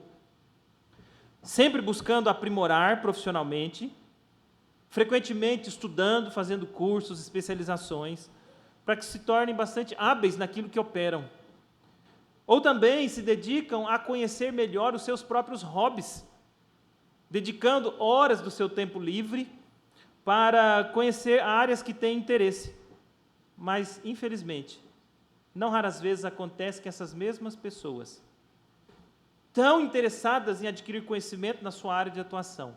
sempre buscando aprimorar profissionalmente, frequentemente estudando, fazendo cursos, especializações, para que se tornem bastante hábeis naquilo que operam. Ou também se dedicam a conhecer melhor os seus próprios hobbies, dedicando horas do seu tempo livre para conhecer áreas que têm interesse. Mas, infelizmente, não raras vezes acontece que essas mesmas pessoas, tão interessadas em adquirir conhecimento na sua área de atuação,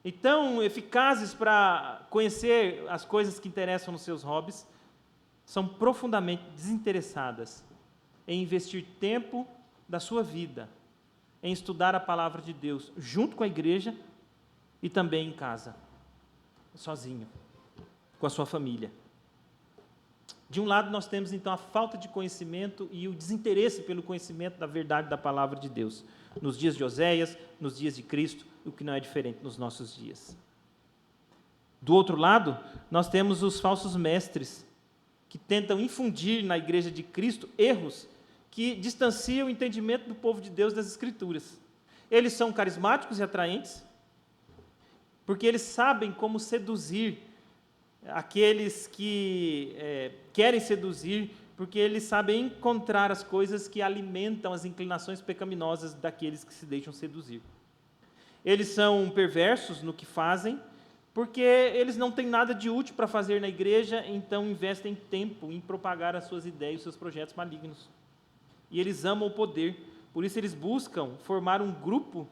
e tão eficazes para conhecer as coisas que interessam nos seus hobbies, são profundamente desinteressadas em investir tempo da sua vida em estudar a palavra de Deus junto com a igreja e também em casa, sozinho, com a sua família. De um lado, nós temos, então, a falta de conhecimento e o desinteresse pelo conhecimento da verdade da palavra de Deus, nos dias de Oséias, nos dias de Cristo, o que não é diferente nos nossos dias. Do outro lado, nós temos os falsos mestres, que tentam infundir na igreja de Cristo erros que distanciam o entendimento do povo de Deus das Escrituras. Eles são carismáticos e atraentes, porque eles sabem como seduzir aqueles que querem seduzir, porque eles sabem encontrar as coisas que alimentam as inclinações pecaminosas daqueles que se deixam seduzir. Eles são perversos no que fazem, porque eles não têm nada de útil para fazer na igreja, então investem tempo em propagar as suas ideias, os seus projetos malignos. E eles amam o poder, por isso eles buscam formar um grupo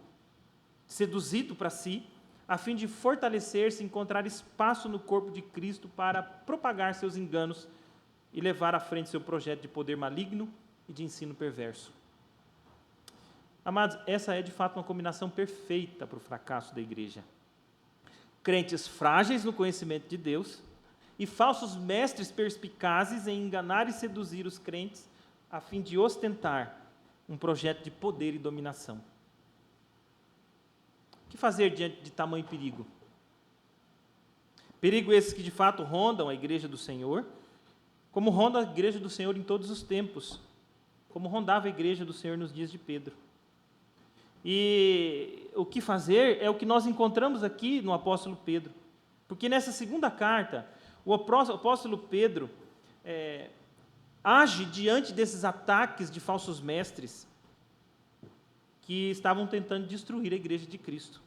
seduzido para si, a fim de fortalecer-se, encontrar espaço no corpo de Cristo para propagar seus enganos e levar à frente seu projeto de poder maligno e de ensino perverso. Amados, essa é de fato uma combinação perfeita para o fracasso da igreja. Crentes frágeis no conhecimento de Deus e falsos mestres perspicazes em enganar e seduzir os crentes a fim de ostentar um projeto de poder e dominação. O que fazer diante de tamanho perigo? Perigo esses que de fato rondam a igreja do Senhor, como ronda a igreja do Senhor em todos os tempos, como rondava a igreja do Senhor nos dias de Pedro. E o que fazer é o que nós encontramos aqui no apóstolo Pedro, porque nessa segunda carta, o apóstolo Pedro age diante desses ataques de falsos mestres que estavam tentando destruir a igreja de Cristo.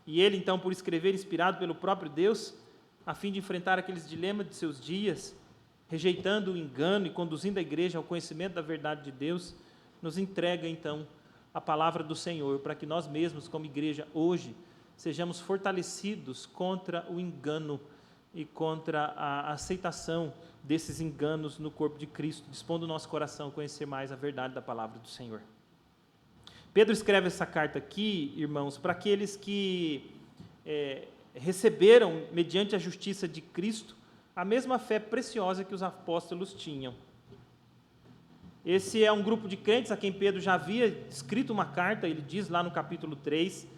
E ele, então, por escrever, inspirado pelo próprio Deus, a fim de enfrentar aqueles dilemas de seus dias, rejeitando o engano e conduzindo a igreja ao conhecimento da verdade de Deus, nos entrega então a palavra do Senhor, para que nós mesmos, como igreja, hoje, sejamos fortalecidos contra o engano e contra a aceitação desses enganos no corpo de Cristo, dispondo o nosso coração a conhecer mais a verdade da palavra do Senhor. Pedro escreve essa carta aqui, irmãos, para aqueles que receberam, mediante a justiça de Cristo, a mesma fé preciosa que os apóstolos tinham. Esse é um grupo de crentes a quem Pedro já havia escrito uma carta, ele diz lá no capítulo 3,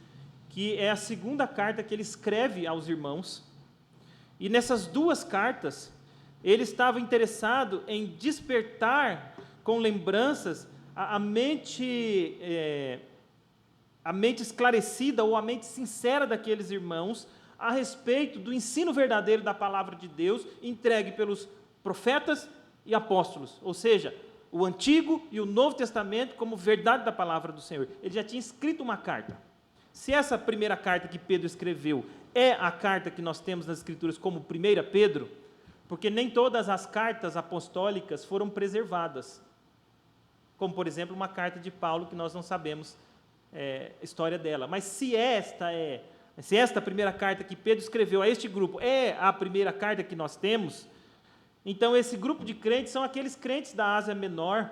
que é a segunda carta que ele escreve aos irmãos. E nessas duas cartas, ele estava interessado em despertar com lembranças a mente esclarecida ou a mente sincera daqueles irmãos a respeito do ensino verdadeiro da palavra de Deus entregue pelos profetas e apóstolos, ou seja, o Antigo e o Novo Testamento como verdade da palavra do Senhor. Ele já tinha escrito uma carta. Se essa primeira carta que Pedro escreveu é a carta que nós temos nas Escrituras como 1 Pedro, porque nem todas as cartas apostólicas foram preservadas, como, por exemplo, uma carta de Paulo, que nós não sabemos a história dela. Mas se esta primeira carta que Pedro escreveu a este grupo é a primeira carta que nós temos, então esse grupo de crentes são aqueles crentes da Ásia Menor,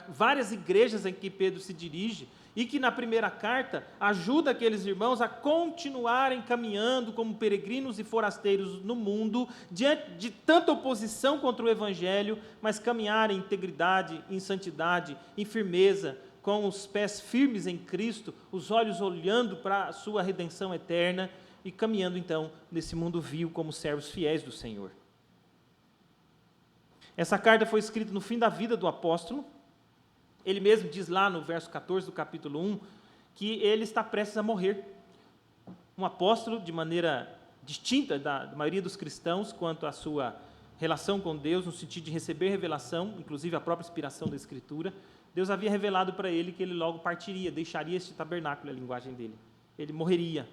várias igrejas em que Pedro se dirige, e que na primeira carta ajuda aqueles irmãos a continuarem caminhando como peregrinos e forasteiros no mundo, diante de tanta oposição contra o Evangelho, mas caminhar em integridade, em santidade, em firmeza, com os pés firmes em Cristo, os olhos olhando para a sua redenção eterna e caminhando então nesse mundo vil como servos fiéis do Senhor. Essa carta foi escrita no fim da vida do apóstolo. Ele mesmo diz lá no verso 14 do capítulo 1, que ele está prestes a morrer. Um apóstolo, de maneira distinta da maioria dos cristãos, quanto à sua relação com Deus, no sentido de receber revelação, inclusive a própria inspiração da Escritura, Deus havia revelado para ele que ele logo partiria, deixaria este tabernáculo, a linguagem dele. Ele morreria.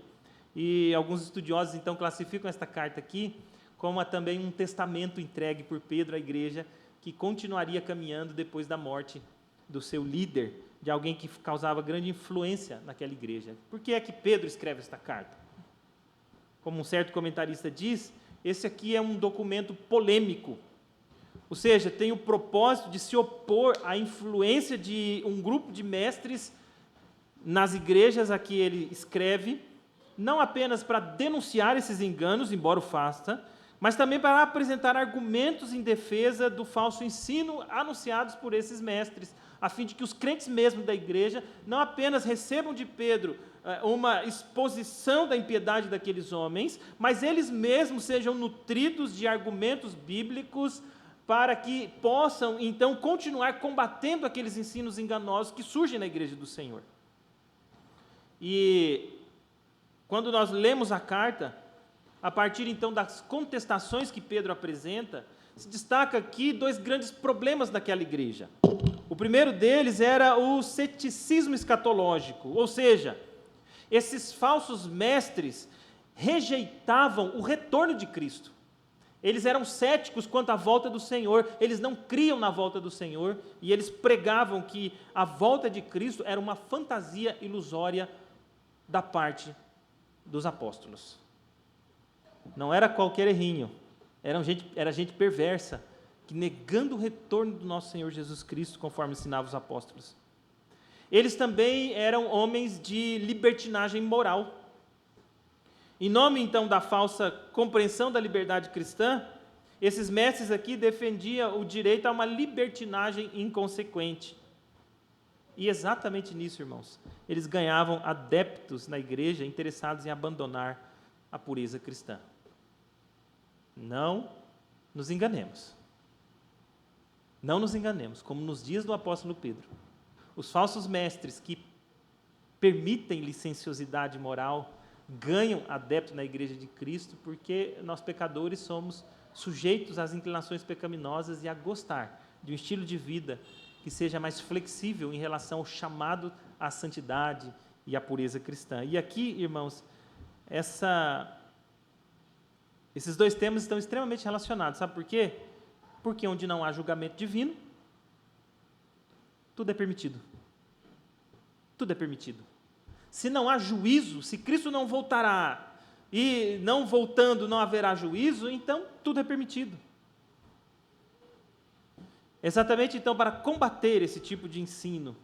E alguns estudiosos, então, classificam esta carta aqui como também um testamento entregue por Pedro à igreja, que continuaria caminhando depois da morte do seu líder, de alguém que causava grande influência naquela igreja. Por que é que Pedro escreve esta carta? Como um certo comentarista diz, esse aqui é um documento polêmico, ou seja, tem o propósito de se opor à influência de um grupo de mestres nas igrejas a que ele escreve, não apenas para denunciar esses enganos, embora o faça, mas também para apresentar argumentos em defesa do falso ensino anunciados por esses mestres, a fim de que os crentes mesmo da igreja não apenas recebam de Pedro uma exposição da impiedade daqueles homens, mas eles mesmos sejam nutridos de argumentos bíblicos para que possam, então, continuar combatendo aqueles ensinos enganosos que surgem na igreja do Senhor. E quando nós lemos a carta, a partir então das contestações que Pedro apresenta, se destaca aqui dois grandes problemas daquela igreja. O primeiro deles era o ceticismo escatológico, ou seja, esses falsos mestres rejeitavam o retorno de Cristo. Eles eram céticos quanto à volta do Senhor, eles não criam na volta do Senhor, e eles pregavam que a volta de Cristo era uma fantasia ilusória da parte dos apóstolos. Não era qualquer errinho, era gente perversa, que negando o retorno do nosso Senhor Jesus Cristo, conforme ensinavam os apóstolos. Eles também eram homens de libertinagem moral. Em nome, então, da falsa compreensão da liberdade cristã, esses mestres aqui defendiam o direito a uma libertinagem inconsequente. E exatamente nisso, irmãos, eles ganhavam adeptos na igreja interessados em abandonar a pureza cristã. Não nos enganemos. Não nos enganemos, como nos dias do apóstolo Pedro. Os falsos mestres que permitem licenciosidade moral ganham adeptos na igreja de Cristo, porque nós pecadores somos sujeitos às inclinações pecaminosas e a gostar de um estilo de vida que seja mais flexível em relação ao chamado à santidade e à pureza cristã. E aqui, irmãos, esses dois temas estão extremamente relacionados. Sabe por quê? porque onde não há julgamento divino, tudo é permitido. Tudo é permitido. Se não há juízo, se Cristo não voltará, e não voltando não haverá juízo, então tudo é permitido. Exatamente então para combater esse tipo de ensino,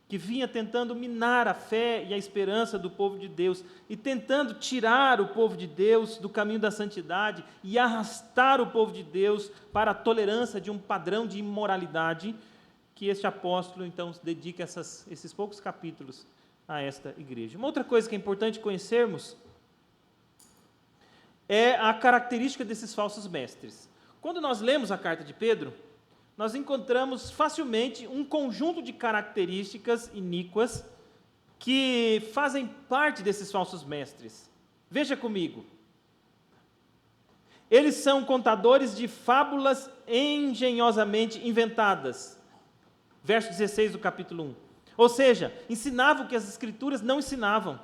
que vinha tentando minar a fé e a esperança do povo de Deus, e tentando tirar o povo de Deus do caminho da santidade e arrastar o povo de Deus para a tolerância de um padrão de imoralidade, que este apóstolo então dedica esses poucos capítulos a esta igreja. Uma outra coisa que é importante conhecermos é a característica desses falsos mestres. Quando nós lemos a carta de Pedro, nós encontramos facilmente um conjunto de características iníquas que fazem parte desses falsos mestres. Veja comigo. Eles são contadores de fábulas engenhosamente inventadas. Verso 16 do capítulo 1. Ou seja, ensinavam o que as Escrituras não ensinavam.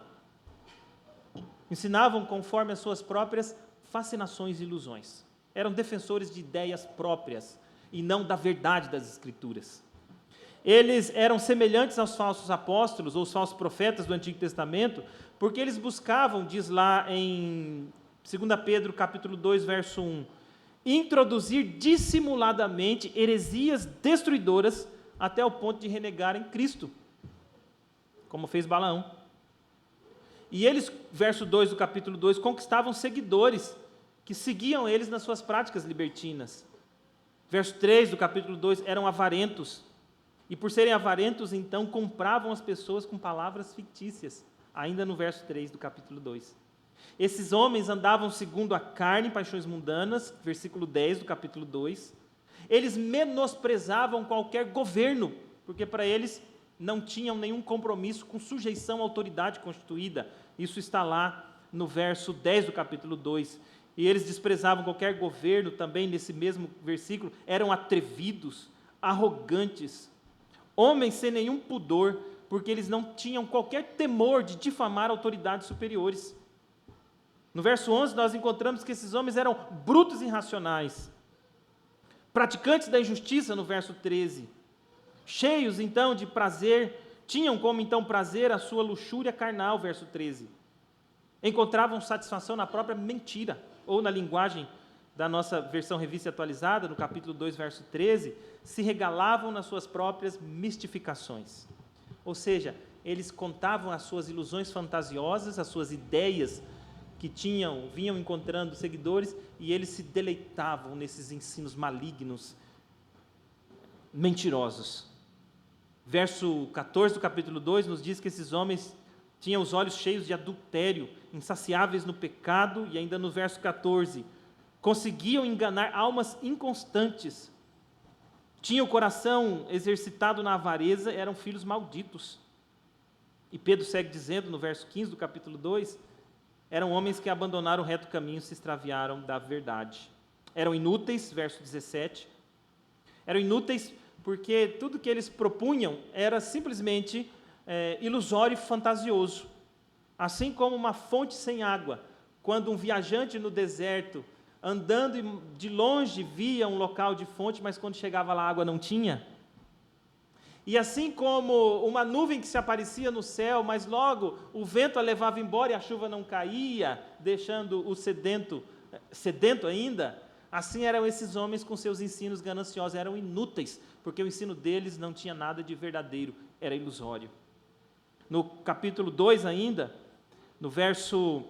Ensinavam conforme as suas próprias fascinações e ilusões. Eram defensores de ideias próprias e não da verdade das Escrituras. Eles eram semelhantes aos falsos apóstolos ou os falsos profetas do Antigo Testamento, porque eles buscavam, diz lá em 2 Pedro capítulo 2, verso 1, introduzir dissimuladamente heresias destruidoras até o ponto de renegarem Cristo, como fez Balaão. E eles, verso 2 do capítulo 2, conquistavam seguidores que seguiam eles nas suas práticas libertinas. Verso 3 do capítulo 2, eram avarentos, e por serem avarentos, então, compravam as pessoas com palavras fictícias, ainda no verso 3 do capítulo 2. Esses homens andavam segundo a carne, paixões mundanas, versículo 10 do capítulo 2. Eles menosprezavam qualquer governo, porque para eles não tinham nenhum compromisso com sujeição à autoridade constituída. Isso está lá no verso 10 do capítulo 2. E eles desprezavam qualquer governo, também nesse mesmo versículo, eram atrevidos, arrogantes, homens sem nenhum pudor, porque eles não tinham qualquer temor de difamar autoridades superiores. No verso 11, nós encontramos que esses homens eram brutos e irracionais, praticantes da injustiça, no verso 13, cheios, então, de prazer, tinham como, então, prazer a sua luxúria carnal, verso 13. Encontravam satisfação na própria mentira, ou na linguagem da nossa versão revista atualizada, no capítulo 2, verso 13, se regalavam nas suas próprias mistificações. Ou seja, eles contavam as suas ilusões fantasiosas, as suas ideias que vinham encontrando seguidores, e eles se deleitavam nesses ensinos malignos, mentirosos. Verso 14 do capítulo 2 nos diz que esses homens tinham os olhos cheios de adultério, insaciáveis no pecado, e ainda no verso 14, conseguiam enganar almas inconstantes, tinham o coração exercitado na avareza, eram filhos malditos. E Pedro segue dizendo no verso 15 do capítulo 2, eram homens que abandonaram o reto caminho e se extraviaram da verdade. Eram inúteis, verso 17, eram inúteis porque tudo que eles propunham era simplesmente ilusório e fantasioso. Assim como uma fonte sem água, quando um viajante no deserto, andando de longe, via um local de fonte, mas quando chegava lá a água não tinha. E assim como uma nuvem que se aparecia no céu, mas logo o vento a levava embora e a chuva não caía, deixando o sedento ainda, assim eram esses homens com seus ensinos gananciosos, eram inúteis, porque o ensino deles não tinha nada de verdadeiro, era ilusório. No capítulo 2 ainda, no verso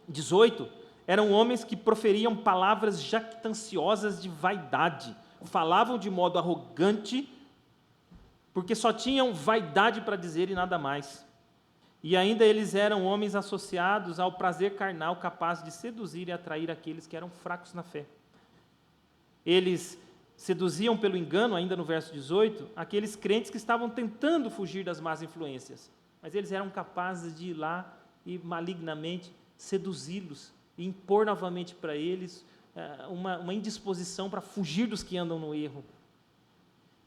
18, eram homens que proferiam palavras jactanciosas de vaidade, falavam de modo arrogante, porque só tinham vaidade para dizer e nada mais. E ainda eles eram homens associados ao prazer carnal, capaz de seduzir e atrair aqueles que eram fracos na fé. Eles seduziam pelo engano, ainda no verso 18, aqueles crentes que estavam tentando fugir das más influências, mas eles eram capazes de ir lá e malignamente seduzi-los e impor novamente para eles uma indisposição para fugir dos que andam no erro.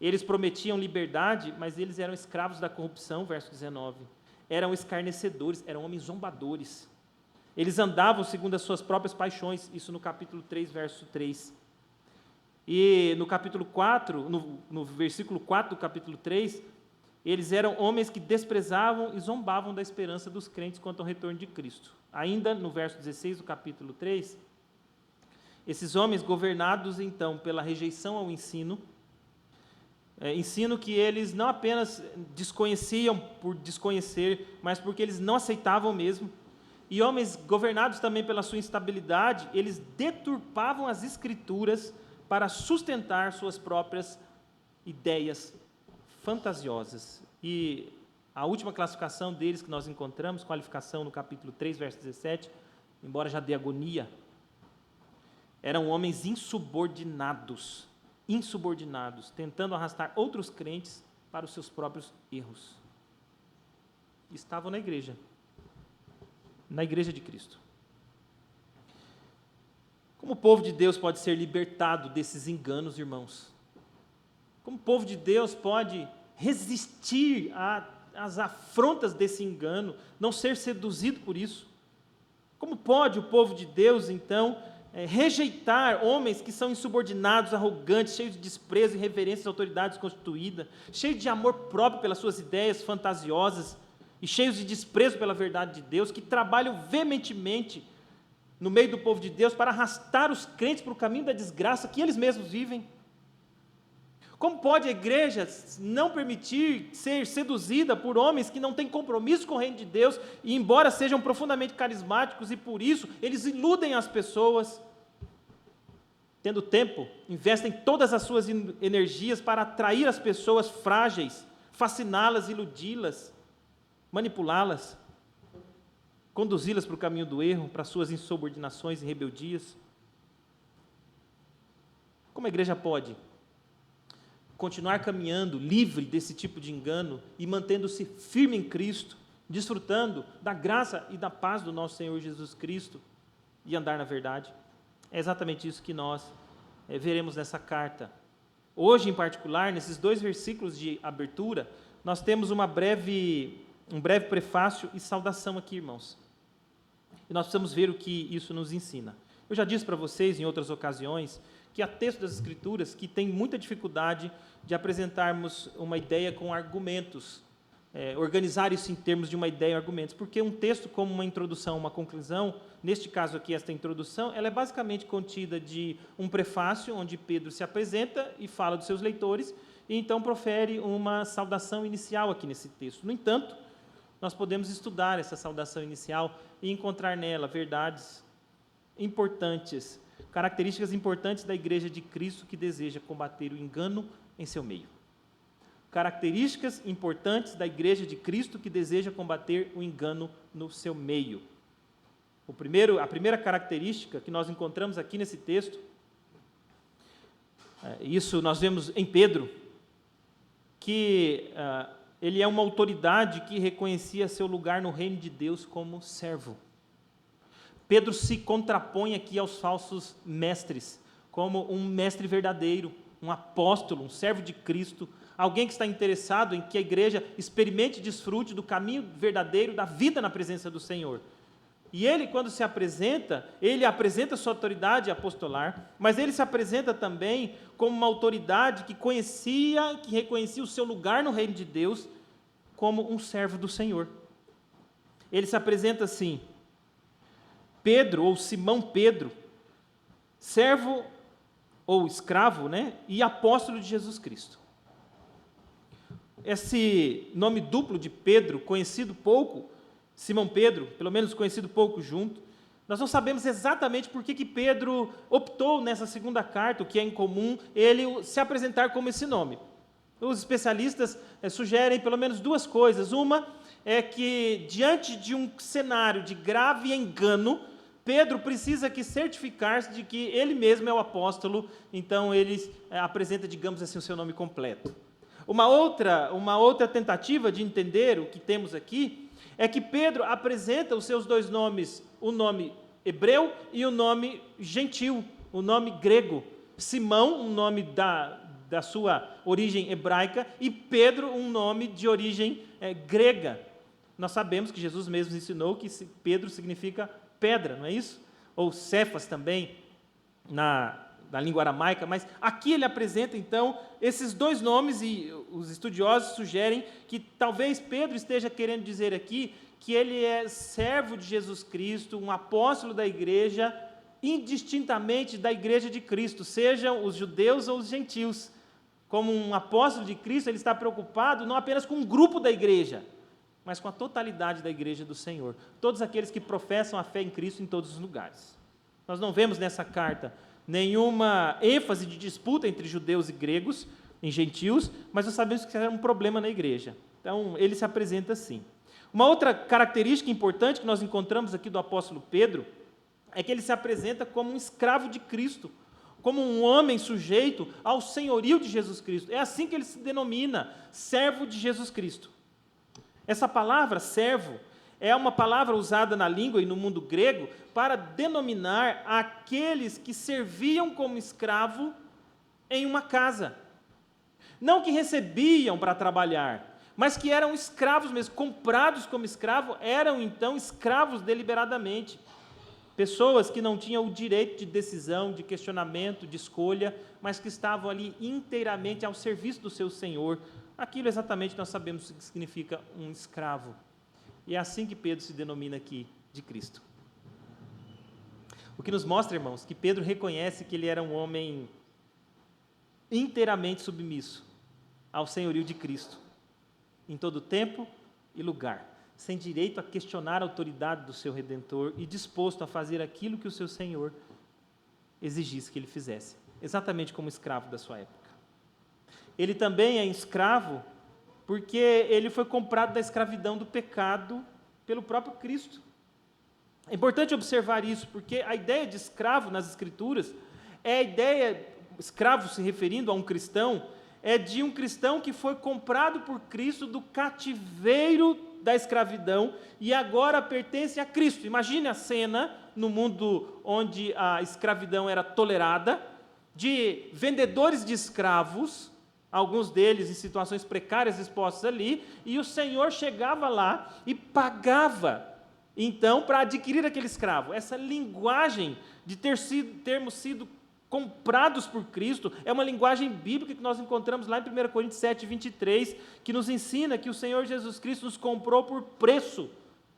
Eles prometiam liberdade, mas eles eram escravos da corrupção, verso 19. Eram escarnecedores, eram homens zombadores. Eles andavam segundo as suas próprias paixões, isso no capítulo 3, verso 3. E no capítulo 4, no versículo 4 do capítulo 3, eles eram homens que desprezavam e zombavam da esperança dos crentes quanto ao retorno de Cristo. Ainda no verso 16 do capítulo 3, esses homens governados, então, pela rejeição ao ensino, ensino que eles não apenas desconheciam por desconhecer, mas porque eles não aceitavam mesmo, e homens governados também pela sua instabilidade, eles deturpavam as Escrituras para sustentar suas próprias ideias fantasiosas. E a última classificação deles que nós encontramos, qualificação no capítulo 3, verso 17, embora já dê agonia, eram homens insubordinados, tentando arrastar outros crentes para os seus próprios erros. Estavam na igreja de Cristo. Como o povo de Deus pode ser libertado desses enganos, irmãos? Como o povo de Deus pode resistir às afrontas desse engano, não ser seduzido por isso? Como pode o povo de Deus, então, rejeitar homens que são insubordinados, arrogantes, cheios de desprezo e reverência às autoridades constituídas, cheios de amor próprio pelas suas ideias fantasiosas e cheios de desprezo pela verdade de Deus, que trabalham veementemente no meio do povo de Deus para arrastar os crentes para o caminho da desgraça que eles mesmos vivem? Como pode a igreja não permitir ser seduzida por homens que não têm compromisso com o reino de Deus e, embora sejam profundamente carismáticos e por isso eles iludem as pessoas, tendo tempo, investem todas as suas energias para atrair as pessoas frágeis, fasciná-las, iludi-las, manipulá-las, conduzi-las para o caminho do erro, para suas insubordinações e rebeldias? Como a igreja pode continuar caminhando livre desse tipo de engano e mantendo-se firme em Cristo, desfrutando da graça e da paz do nosso Senhor Jesus Cristo e andar na verdade? É exatamente isso que nós veremos nessa carta. Hoje, em particular, nesses 2 versículos de abertura, nós temos um breve prefácio e saudação aqui, irmãos. E nós precisamos ver o que isso nos ensina. Eu já disse para vocês em outras ocasiões que há textos das Escrituras que têm muita dificuldade de apresentarmos uma ideia com argumentos, organizar isso em termos de uma ideia e argumentos, porque um texto como uma introdução, uma conclusão, neste caso aqui, esta introdução, ela é basicamente contida de um prefácio, onde Pedro se apresenta e fala dos seus leitores, e então profere uma saudação inicial aqui nesse texto. No entanto, nós podemos estudar essa saudação inicial e encontrar nela verdades importantes, características importantes da igreja de Cristo que deseja combater o engano em seu meio. Características importantes da igreja de Cristo que deseja combater o engano no seu meio. A primeira característica que nós encontramos aqui nesse texto, isso nós vemos em Pedro, que ele é uma autoridade que reconhecia seu lugar no reino de Deus como servo. Pedro se contrapõe aqui aos falsos mestres, como um mestre verdadeiro, um apóstolo, um servo de Cristo, alguém que está interessado em que a igreja experimente e desfrute do caminho verdadeiro da vida na presença do Senhor. E ele, quando se apresenta, ele apresenta sua autoridade apostolar, mas ele se apresenta também como uma autoridade que reconhecia o seu lugar no reino de Deus como um servo do Senhor. Ele se apresenta assim: Pedro, ou Simão Pedro, servo ou escravo, e apóstolo de Jesus Cristo. Esse nome duplo de Pedro, conhecido pouco, Simão Pedro, pelo menos conhecido pouco junto, nós não sabemos exatamente por que Pedro optou nessa segunda carta, o que é incomum, ele se apresentar como esse nome. Os especialistas sugerem pelo menos 2 coisas. Uma é que, diante de um cenário de grave engano, Pedro precisa certificar-se de que ele mesmo é o apóstolo, então ele apresenta, digamos assim, o seu nome completo. Uma outra tentativa de entender o que temos aqui é que Pedro apresenta os seus 2 nomes, o nome hebreu e o nome gentil, o nome grego. Simão, um nome da sua origem hebraica, e Pedro, um nome de origem grega. Nós sabemos que Jesus mesmo ensinou que Pedro significa pedra, não é isso? Ou Cefas também, da língua aramaica, mas aqui ele apresenta, então, esses dois nomes, e os estudiosos sugerem que talvez Pedro esteja querendo dizer aqui que ele é servo de Jesus Cristo, um apóstolo da igreja, indistintamente da igreja de Cristo, sejam os judeus ou os gentios. Como um apóstolo de Cristo, ele está preocupado não apenas com um grupo da igreja, mas com a totalidade da igreja do Senhor. Todos aqueles que professam a fé em Cristo em todos os lugares. Nós não vemos nessa carta nenhuma ênfase de disputa entre judeus e gregos, em gentios, mas nós sabemos que era um problema na igreja. Então, ele se apresenta assim. Uma outra característica importante que nós encontramos aqui do apóstolo Pedro é que ele se apresenta como um escravo de Cristo, como um homem sujeito ao senhorio de Jesus Cristo. É assim que ele se denomina, servo de Jesus Cristo. Essa palavra, servo, é uma palavra usada na língua e no mundo grego para denominar aqueles que serviam como escravo em uma casa. Não que recebiam para trabalhar, mas que eram escravos mesmo, comprados como escravo, eram então escravos deliberadamente. Pessoas que não tinham o direito de decisão, de questionamento, de escolha, mas que estavam ali inteiramente ao serviço do seu senhor. Aquilo exatamente nós sabemos o que significa um escravo. E é assim que Pedro se denomina aqui, de Cristo. O que nos mostra, irmãos, que Pedro reconhece que ele era um homem inteiramente submisso ao senhorio de Cristo, em todo tempo e lugar, sem direito a questionar a autoridade do seu Redentor e disposto a fazer aquilo que o seu Senhor exigisse que ele fizesse, exatamente como escravo da sua época. Ele também é escravo porque ele foi comprado da escravidão do pecado pelo próprio Cristo. É importante observar isso, porque a ideia de escravo nas Escrituras é a ideia, escravo se referindo a um cristão, é de um cristão que foi comprado por Cristo do cativeiro da escravidão e agora pertence a Cristo. Imagine a cena no mundo onde a escravidão era tolerada, de vendedores de escravos, alguns deles em situações precárias expostos ali, e o Senhor chegava lá e pagava, então, para adquirir aquele escravo. Essa linguagem de termos sido comprados por Cristo, é uma linguagem bíblica que nós encontramos lá em 1 Coríntios 7, 23, que nos ensina que o Senhor Jesus Cristo nos comprou por preço, de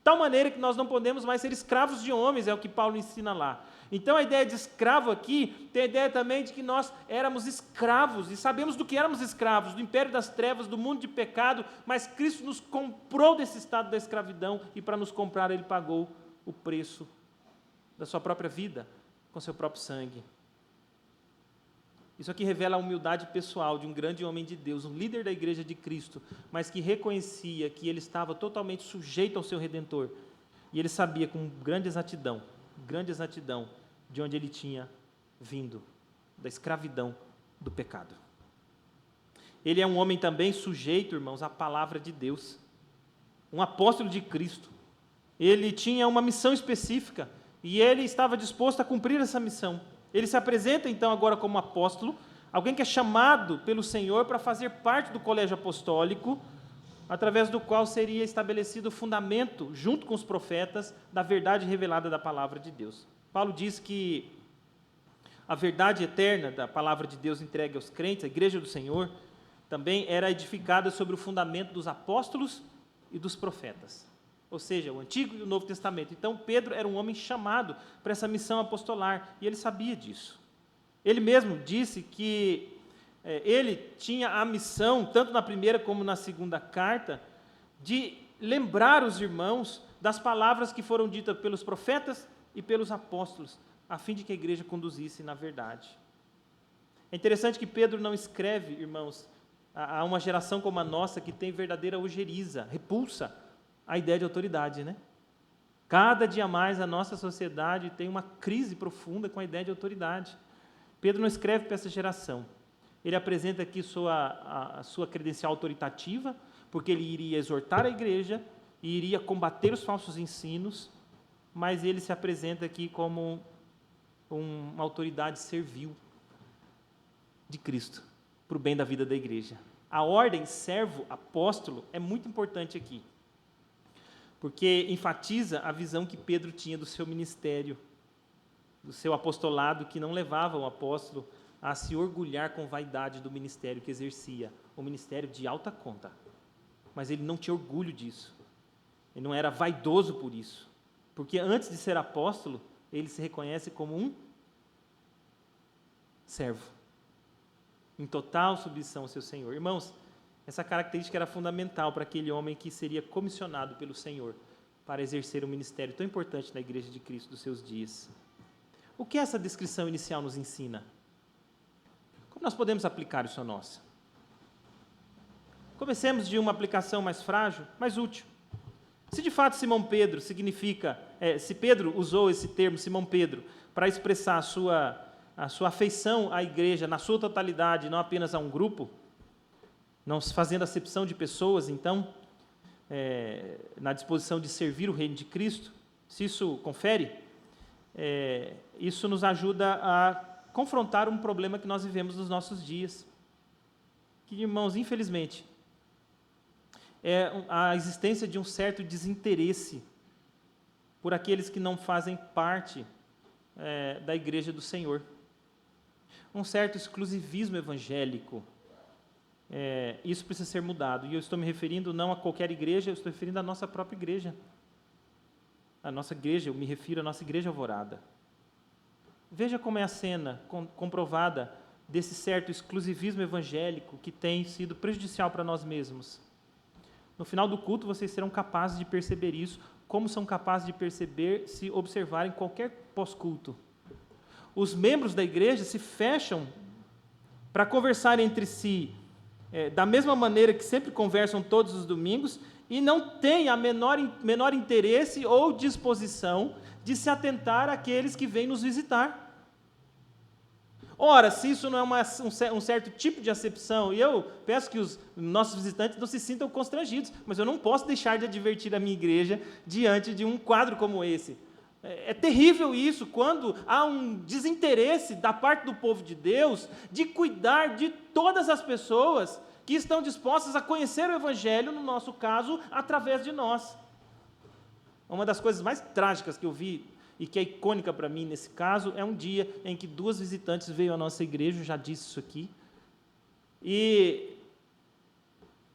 tal maneira que nós não podemos mais ser escravos de homens, é o que Paulo ensina lá. Então a ideia de escravo aqui, tem a ideia também de que nós éramos escravos, e sabemos do que éramos escravos, do império das trevas, do mundo de pecado, mas Cristo nos comprou desse estado da escravidão, e para nos comprar Ele pagou o preço da sua própria vida, com seu próprio sangue. Isso aqui revela a humildade pessoal de um grande homem de Deus, um líder da igreja de Cristo, mas que reconhecia que ele estava totalmente sujeito ao seu Redentor. E ele sabia com grande exatidão, de onde ele tinha vindo, da escravidão do pecado. Ele é um homem também sujeito, irmãos, à palavra de Deus, um apóstolo de Cristo. Ele tinha uma missão específica e ele estava disposto a cumprir essa missão. Ele se apresenta, então, agora como apóstolo, alguém que é chamado pelo Senhor para fazer parte do colégio apostólico, através do qual seria estabelecido o fundamento, junto com os profetas, da verdade revelada da palavra de Deus. Paulo diz que a verdade eterna da palavra de Deus entregue aos crentes, a igreja do Senhor, também era edificada sobre o fundamento dos apóstolos e dos profetas. Ou seja, o Antigo e o Novo Testamento. Então, Pedro era um homem chamado para essa missão apostolar, e ele sabia disso. Ele mesmo disse que ele tinha a missão, tanto na primeira como na segunda carta, de lembrar os irmãos das palavras que foram ditas pelos profetas e pelos apóstolos, a fim de que a igreja conduzisse na verdade. É interessante que Pedro não escreve, irmãos, a uma geração como a nossa, que tem verdadeira ojeriza, repulsa a ideia de autoridade, né? Cada dia mais a nossa sociedade tem uma crise profunda com a ideia de autoridade. Pedro não escreve para essa geração. Ele apresenta aqui a sua credencial autoritativa, porque ele iria exortar a igreja e iria combater os falsos ensinos, mas ele se apresenta aqui como uma autoridade servil de Cristo, para o bem da vida da igreja. A ordem servo, apóstolo, é muito importante aqui, porque enfatiza a visão que Pedro tinha do seu ministério, do seu apostolado que não levava o apóstolo a se orgulhar com vaidade do ministério que exercia, um ministério de alta conta. Mas ele não tinha orgulho disso, ele não era vaidoso por isso, porque antes de ser apóstolo, ele se reconhece como um servo, em total submissão ao seu Senhor. Irmãos, essa característica era fundamental para aquele homem que seria comissionado pelo Senhor para exercer um ministério tão importante na Igreja de Cristo dos seus dias. O que essa descrição inicial nos ensina? Como nós podemos aplicar isso a nós? Comecemos de uma aplicação mais frágil, mais útil. Se de fato Simão Pedro significa, se Pedro usou esse termo, Simão Pedro, para expressar a sua afeição à igreja na sua totalidade, não apenas a um grupo, não fazendo acepção de pessoas, então, na disposição de servir o reino de Cristo, se isso confere, isso nos ajuda a confrontar um problema que nós vivemos nos nossos dias. Que, irmãos, infelizmente, é a existência de um certo desinteresse por aqueles que não fazem parte da Igreja do Senhor. Um certo exclusivismo evangélico. Isso precisa ser mudado. E eu estou me referindo não a qualquer igreja, eu estou me referindo à nossa própria igreja. A nossa igreja, eu me refiro à nossa igreja Alvorada. Veja como é a cena comprovada desse certo exclusivismo evangélico que tem sido prejudicial para nós mesmos. No final do culto, vocês serão capazes de perceber isso, como são capazes de perceber se observarem qualquer pós-culto. Os membros da igreja se fecham para conversar entre si da mesma maneira que sempre conversam todos os domingos e não têm a menor interesse ou disposição de se atentar àqueles que vêm nos visitar. Ora, se isso não é um certo tipo de acepção, e eu peço que os nossos visitantes não se sintam constrangidos, mas eu não posso deixar de advertir a minha igreja diante de um quadro como esse. É terrível isso, quando há um desinteresse da parte do povo de Deus de cuidar de todas as pessoas que estão dispostas a conhecer o Evangelho, no nosso caso, através de nós. Uma das coisas mais trágicas que eu vi e que é icônica para mim nesse caso, é um dia em que 2 visitantes veio à nossa igreja, eu já disse isso aqui, e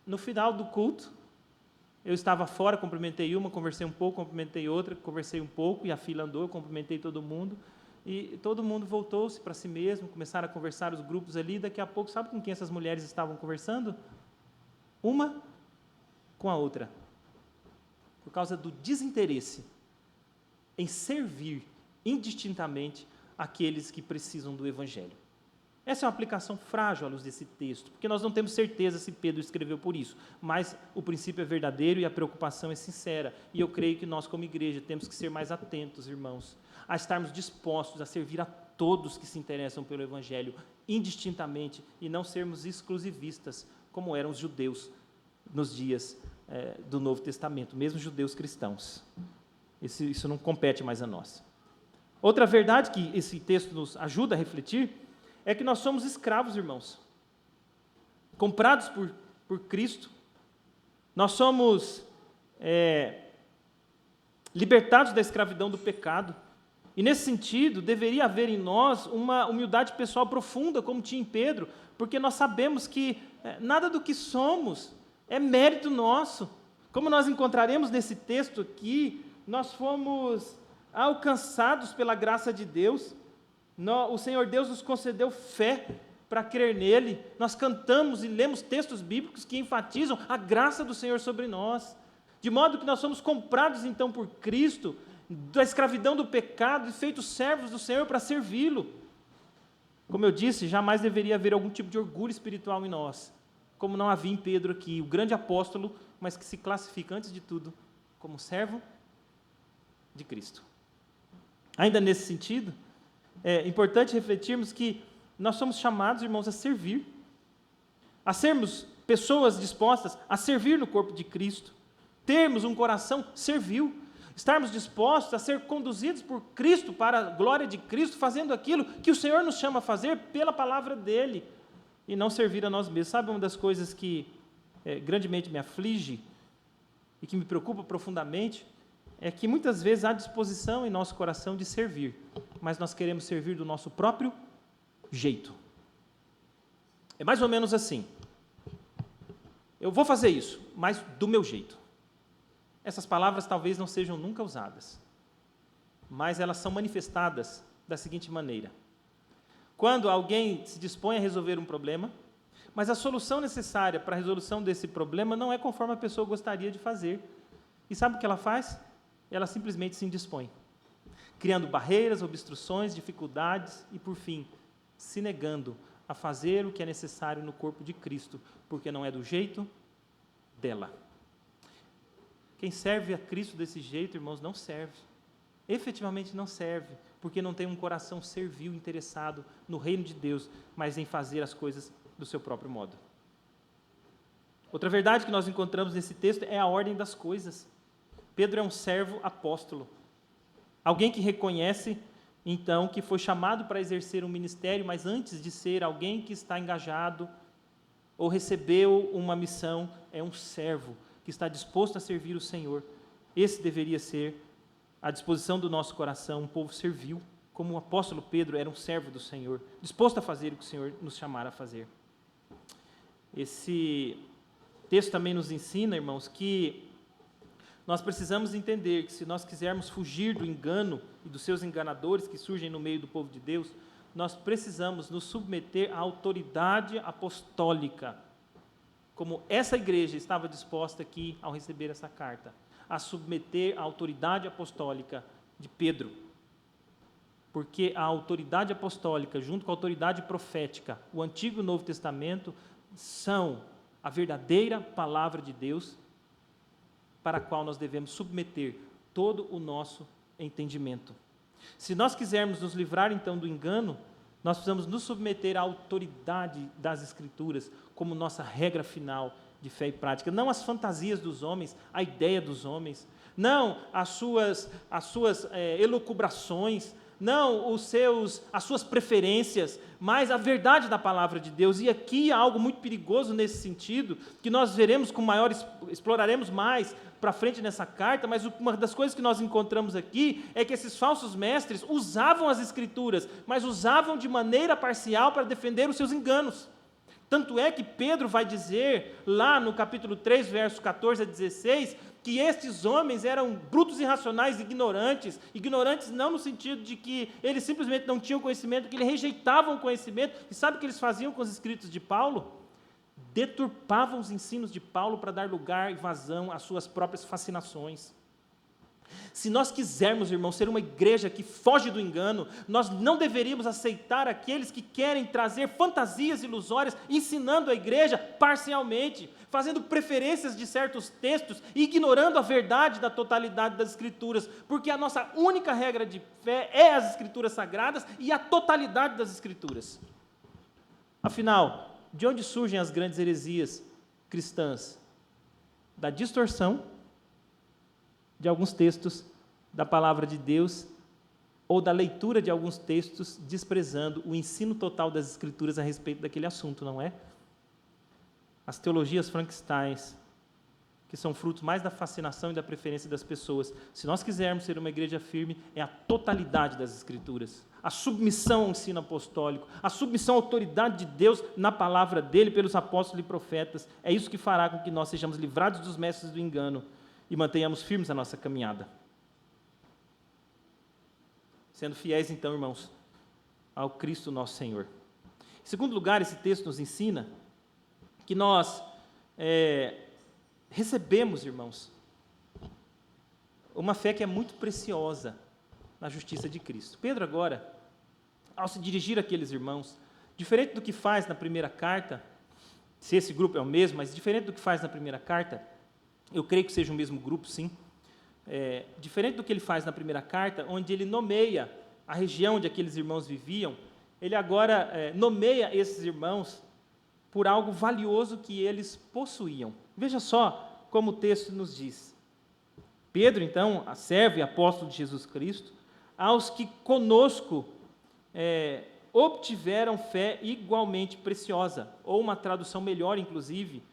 no final do culto, eu estava fora, cumprimentei uma, conversei um pouco, cumprimentei outra, conversei um pouco, e a fila andou, eu cumprimentei todo mundo, e todo mundo voltou-se para si mesmo, começaram a conversar os grupos ali, daqui a pouco, sabe com quem essas mulheres estavam conversando? Uma com a outra, por causa do desinteresse em servir indistintamente aqueles que precisam do Evangelho. Essa é uma aplicação frágil à luz desse texto, porque nós não temos certeza se Pedro escreveu por isso, mas o princípio é verdadeiro e a preocupação é sincera, e eu creio que nós, como igreja, temos que ser mais atentos, irmãos, a estarmos dispostos a servir a todos que se interessam pelo Evangelho, indistintamente, e não sermos exclusivistas, como eram os judeus nos dias do Novo Testamento, mesmo judeus cristãos. Isso não compete mais a nós. Outra verdade que esse texto nos ajuda a refletir é que nós somos escravos, irmãos, comprados por Cristo. Nós somos libertados da escravidão do pecado. E, nesse sentido, deveria haver em nós uma humildade pessoal profunda, como tinha em Pedro, porque nós sabemos que nada do que somos é mérito nosso. Como nós encontraremos nesse texto aqui, nós fomos alcançados pela graça de Deus, o Senhor Deus nos concedeu fé para crer nele, nós cantamos e lemos textos bíblicos que enfatizam a graça do Senhor sobre nós, de modo que nós somos comprados então por Cristo, da escravidão do pecado e feitos servos do Senhor para servi-lo. Como eu disse, jamais deveria haver algum tipo de orgulho espiritual em nós, como não havia em Pedro aqui, o grande apóstolo, mas que se classifica antes de tudo como servo de Cristo. Ainda nesse sentido, é importante refletirmos que nós somos chamados, irmãos, a servir, a sermos pessoas dispostas a servir no corpo de Cristo, termos um coração servil, estarmos dispostos a ser conduzidos por Cristo para a glória de Cristo, fazendo aquilo que o Senhor nos chama a fazer pela palavra dEle, e não servir a nós mesmos. Sabe uma das coisas que grandemente me aflige e que me preocupa profundamente? É que muitas vezes há disposição em nosso coração de servir, mas nós queremos servir do nosso próprio jeito. É mais ou menos assim. Eu vou fazer isso, mas do meu jeito. Essas palavras talvez não sejam nunca usadas, mas elas são manifestadas da seguinte maneira. Quando alguém se dispõe a resolver um problema, mas a solução necessária para a resolução desse problema não é conforme a pessoa gostaria de fazer. E sabe o que ela faz? Ela simplesmente se indispõe, criando barreiras, obstruções, dificuldades e, por fim, se negando a fazer o que é necessário no corpo de Cristo, porque não é do jeito dela. Quem serve a Cristo desse jeito, irmãos, não serve. Efetivamente não serve, porque não tem um coração servil, interessado no reino de Deus, mas em fazer as coisas do seu próprio modo. Outra verdade que nós encontramos nesse texto é a ordem das coisas. Pedro é um servo apóstolo. Alguém que reconhece, então, que foi chamado para exercer um ministério, mas antes de ser alguém que está engajado ou recebeu uma missão, é um servo que está disposto a servir o Senhor. Esse deveria ser a disposição do nosso coração, um povo servil, como o apóstolo Pedro era um servo do Senhor, disposto a fazer o que o Senhor nos chamara a fazer. Esse texto também nos ensina, irmãos, que nós precisamos entender que se nós quisermos fugir do engano e dos seus enganadores que surgem no meio do povo de Deus, nós precisamos nos submeter à autoridade apostólica, como essa igreja estava disposta aqui ao receber essa carta, a submeter à autoridade apostólica de Pedro. Porque a autoridade apostólica, junto com a autoridade profética, o Antigo e o Novo Testamento, são a verdadeira palavra de Deus, para a qual nós devemos submeter todo o nosso entendimento. Se nós quisermos nos livrar, então, do engano, nós precisamos nos submeter à autoridade das Escrituras como nossa regra final de fé e prática. Não as fantasias dos homens, a ideia dos homens, não as suas elucubrações, não as suas preferências, mas a verdade da palavra de Deus. E aqui há algo muito perigoso nesse sentido, que nós veremos com maior, exploraremos mais para frente nessa carta, mas uma das coisas que nós encontramos aqui é que esses falsos mestres usavam as Escrituras, mas usavam de maneira parcial para defender os seus enganos. Tanto é que Pedro vai dizer, lá no capítulo 3, versos 14 a 16, que estes homens eram brutos, irracionais, ignorantes não no sentido de que eles simplesmente não tinham conhecimento, que eles rejeitavam o conhecimento. E sabe o que eles faziam com os escritos de Paulo? Deturpavam os ensinos de Paulo para dar lugar e vazão às suas próprias fascinações. Se nós quisermos, irmãos, ser uma igreja que foge do engano, nós não deveríamos aceitar aqueles que querem trazer fantasias ilusórias, ensinando a igreja parcialmente, fazendo preferências de certos textos e ignorando a verdade da totalidade das Escrituras, porque a nossa única regra de fé é as Escrituras Sagradas e a totalidade das Escrituras. Afinal, de onde surgem as grandes heresias cristãs? Da distorção de alguns textos da palavra de Deus, ou da leitura de alguns textos, desprezando o ensino total das Escrituras a respeito daquele assunto, não é? As teologias Frankensteins, que são frutos mais da fascinação e da preferência das pessoas. Se nós quisermos ser uma igreja firme, é a totalidade das Escrituras, a submissão ao ensino apostólico, a submissão à autoridade de Deus na palavra dele, pelos apóstolos e profetas. É isso que fará com que nós sejamos livrados dos mestres do engano e mantenhamos firmes a nossa caminhada. Sendo fiéis, então, irmãos, ao Cristo nosso Senhor. Em segundo lugar, esse texto nos ensina que nós recebemos, irmãos, uma fé que é muito preciosa na justiça de Cristo. Pedro agora, ao se dirigir àqueles irmãos, diferente do que faz na primeira carta, se esse grupo é o mesmo, mas diferente do que faz na primeira carta, eu creio que seja o mesmo grupo, sim. Diferente do que ele faz na primeira carta, onde ele nomeia a região onde aqueles irmãos viviam, ele agora nomeia esses irmãos por algo valioso que eles possuíam. Veja só como o texto nos diz. Pedro, então, servo e apóstolo de Jesus Cristo, aos que conosco obtiveram fé igualmente preciosa, ou uma tradução melhor, inclusive,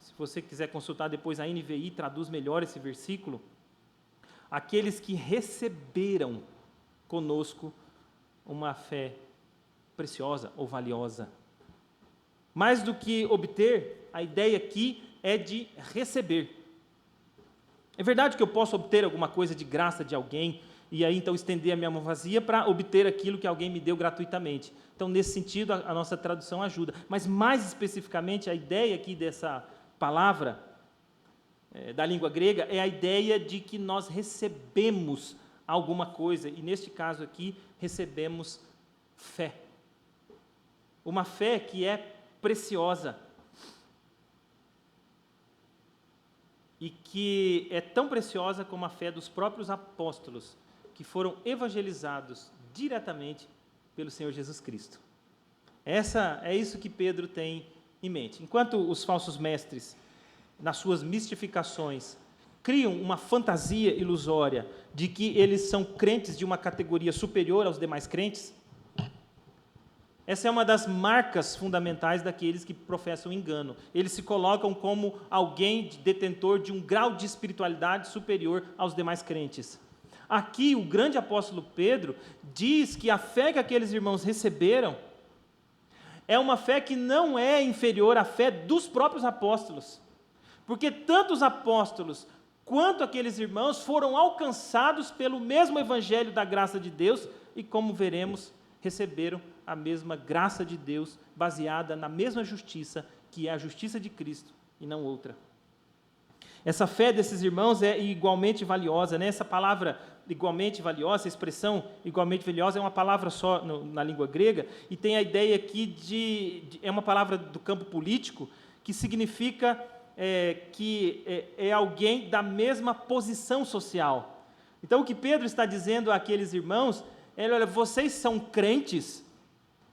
se você quiser consultar depois, a NVI traduz melhor esse versículo, aqueles que receberam conosco uma fé preciosa ou valiosa. Mais do que obter, a ideia aqui é de receber. É verdade que eu posso obter alguma coisa de graça de alguém, e aí então estender a minha mão vazia para obter aquilo que alguém me deu gratuitamente. Então, nesse sentido, a nossa tradução ajuda. Mas, mais especificamente, a ideia aqui dessa palavra, da língua grega, é a ideia de que nós recebemos alguma coisa, e neste caso aqui, recebemos fé. Uma fé que é preciosa, e que é tão preciosa como a fé dos próprios apóstolos, que foram evangelizados diretamente pelo Senhor Jesus Cristo. É isso que Pedro tem em mente. Enquanto os falsos mestres, nas suas mistificações, criam uma fantasia ilusória de que eles são crentes de uma categoria superior aos demais crentes, essa é uma das marcas fundamentais daqueles que professam engano. Eles se colocam como alguém detentor de um grau de espiritualidade superior aos demais crentes. Aqui, o grande apóstolo Pedro diz que a fé que aqueles irmãos receberam é uma fé que não é inferior à fé dos próprios apóstolos. Porque tanto os apóstolos quanto aqueles irmãos foram alcançados pelo mesmo evangelho da graça de Deus e, como veremos, receberam a mesma graça de Deus, baseada na mesma justiça, que é a justiça de Cristo e não outra. Essa fé desses irmãos é igualmente valiosa, né? Essa palavra igualmente valiosa, essa expressão igualmente valiosa é uma palavra só na língua grega, e tem a ideia aqui é uma palavra do campo político, que significa que é alguém da mesma posição social. Então, o que Pedro está dizendo àqueles irmãos é: olha, vocês são crentes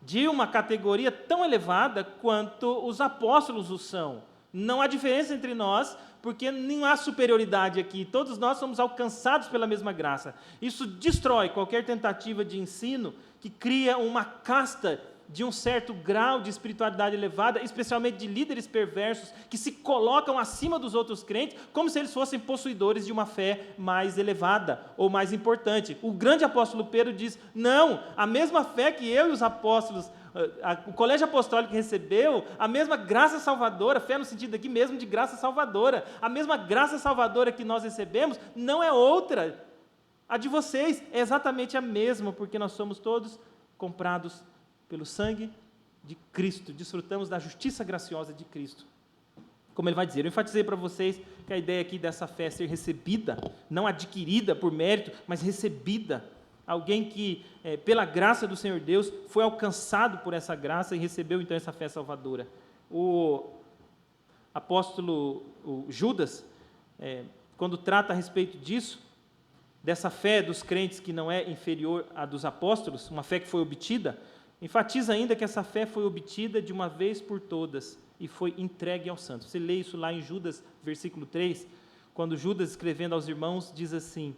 de uma categoria tão elevada quanto os apóstolos o são. Não há diferença entre nós, porque não há superioridade aqui. Todos nós somos alcançados pela mesma graça. Isso destrói qualquer tentativa de ensino que cria uma casta de um certo grau de espiritualidade elevada, especialmente de líderes perversos que se colocam acima dos outros crentes, como se eles fossem possuidores de uma fé mais elevada ou mais importante. O grande apóstolo Pedro diz: não, a mesma fé que eu e os apóstolos, o colégio apostólico recebeu, a mesma graça salvadora, fé no sentido aqui mesmo de graça salvadora, a mesma graça salvadora que nós recebemos não é outra. A de vocês é exatamente a mesma, porque nós somos todos comprados pelo sangue de Cristo, desfrutamos da justiça graciosa de Cristo. Como ele vai dizer, eu enfatizei para vocês que a ideia aqui dessa fé é ser recebida, não adquirida por mérito, mas recebida. Alguém que, pela graça do Senhor Deus, foi alcançado por essa graça e recebeu então essa fé salvadora. O apóstolo Judas, quando trata a respeito disso, dessa fé dos crentes que não é inferior à dos apóstolos, uma fé que foi obtida, enfatiza ainda que essa fé foi obtida de uma vez por todas e foi entregue aos santos. Você lê isso lá em Judas, versículo 3, quando Judas, escrevendo aos irmãos, diz assim,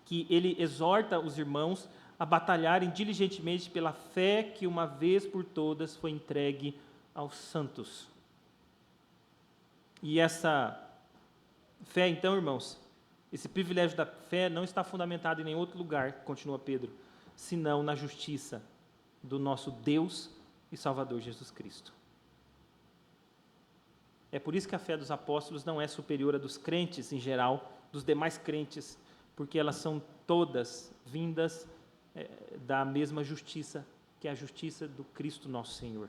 que ele exorta os irmãos a batalharem diligentemente pela fé que uma vez por todas foi entregue aos santos. E essa fé, então, irmãos, esse privilégio da fé não está fundamentado em nenhum outro lugar, continua Pedro, senão na justiça do nosso Deus e Salvador Jesus Cristo. É por isso que a fé dos apóstolos não é superior à dos crentes em geral, dos demais crentes, porque elas são todas vindas da mesma justiça, que é a justiça do Cristo nosso Senhor.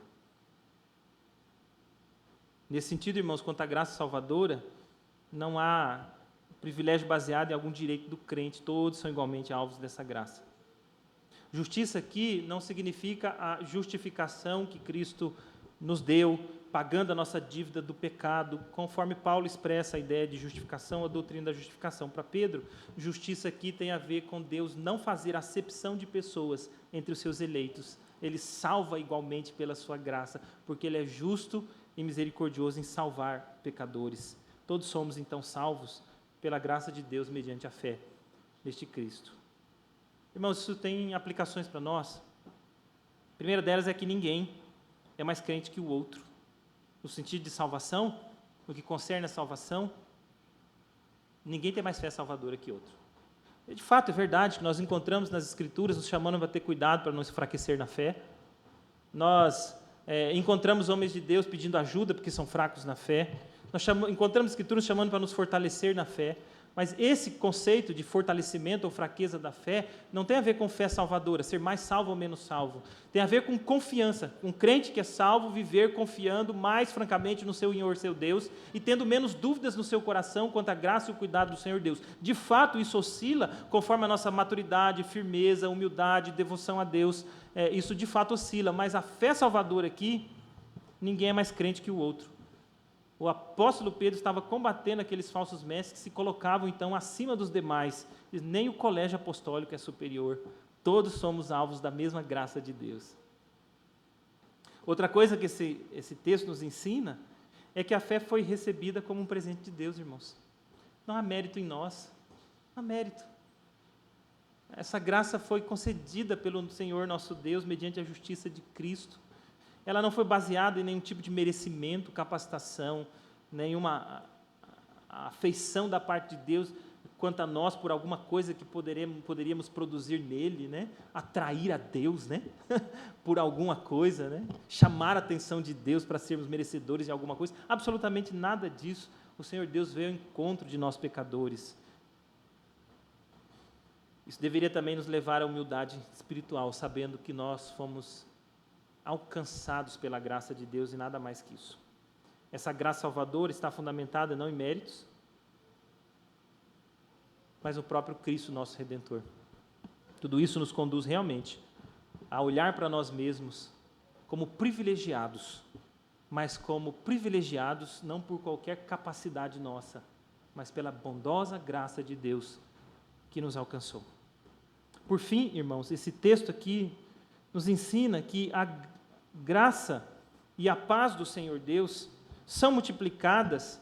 Nesse sentido, irmãos, quanto à graça salvadora, não há privilégio baseado em algum direito do crente, todos são igualmente alvos dessa graça. Justiça aqui não significa a justificação que Cristo nos deu, pagando a nossa dívida do pecado, conforme Paulo expressa a ideia de justificação, a doutrina da justificação. Para Pedro, justiça aqui tem a ver com Deus não fazer acepção de pessoas entre os seus eleitos. Ele salva igualmente pela sua graça, porque Ele é justo e misericordioso em salvar pecadores. Todos somos, então, salvos pela graça de Deus mediante a fé neste Cristo. Irmãos, isso tem aplicações para nós. A primeira delas é que ninguém é mais crente que o outro. No sentido de salvação, no que concerne a salvação, ninguém tem mais fé salvadora que outro. De fato, é verdade que nós encontramos nas Escrituras nos chamando para ter cuidado para não se enfraquecer na fé. Nós encontramos homens de Deus pedindo ajuda porque são fracos na fé. Nós encontramos Escrituras chamando para nos fortalecer na fé. Mas esse conceito de fortalecimento ou fraqueza da fé não tem a ver com fé salvadora, ser mais salvo ou menos salvo. Tem a ver com confiança. Um crente que é salvo, viver confiando mais francamente no seu Senhor, seu Deus, e tendo menos dúvidas no seu coração quanto à graça e o cuidado do Senhor Deus. De fato, isso oscila conforme a nossa maturidade, firmeza, humildade, devoção a Deus. Isso de fato oscila, mas a fé salvadora aqui, ninguém é mais crente que o outro. O apóstolo Pedro estava combatendo aqueles falsos mestres que se colocavam, então, acima dos demais. Nem o colégio apostólico é superior. Todos somos alvos da mesma graça de Deus. Outra coisa que esse texto nos ensina é que a fé foi recebida como um presente de Deus, irmãos. Não há mérito em nós. Não há mérito. Essa graça foi concedida pelo Senhor nosso Deus mediante a justiça de Cristo. Ela não foi baseada em nenhum tipo de merecimento, capacitação, nenhuma afeição da parte de Deus quanto a nós por alguma coisa que poderíamos produzir nele, né? Atrair a Deus, né? Por alguma coisa, né? Chamar a atenção de Deus para sermos merecedores de alguma coisa. Absolutamente nada disso. O Senhor Deus veio ao encontro de nós pecadores. Isso deveria também nos levar à humildade espiritual, sabendo que nós fomos alcançados pela graça de Deus e nada mais que isso. Essa graça salvadora está fundamentada não em méritos, mas no próprio Cristo, nosso Redentor. Tudo isso nos conduz realmente a olhar para nós mesmos como privilegiados, mas como privilegiados não por qualquer capacidade nossa, mas pela bondosa graça de Deus que nos alcançou. Por fim, irmãos, esse texto aqui nos ensina que a graça e a paz do Senhor Deus são multiplicadas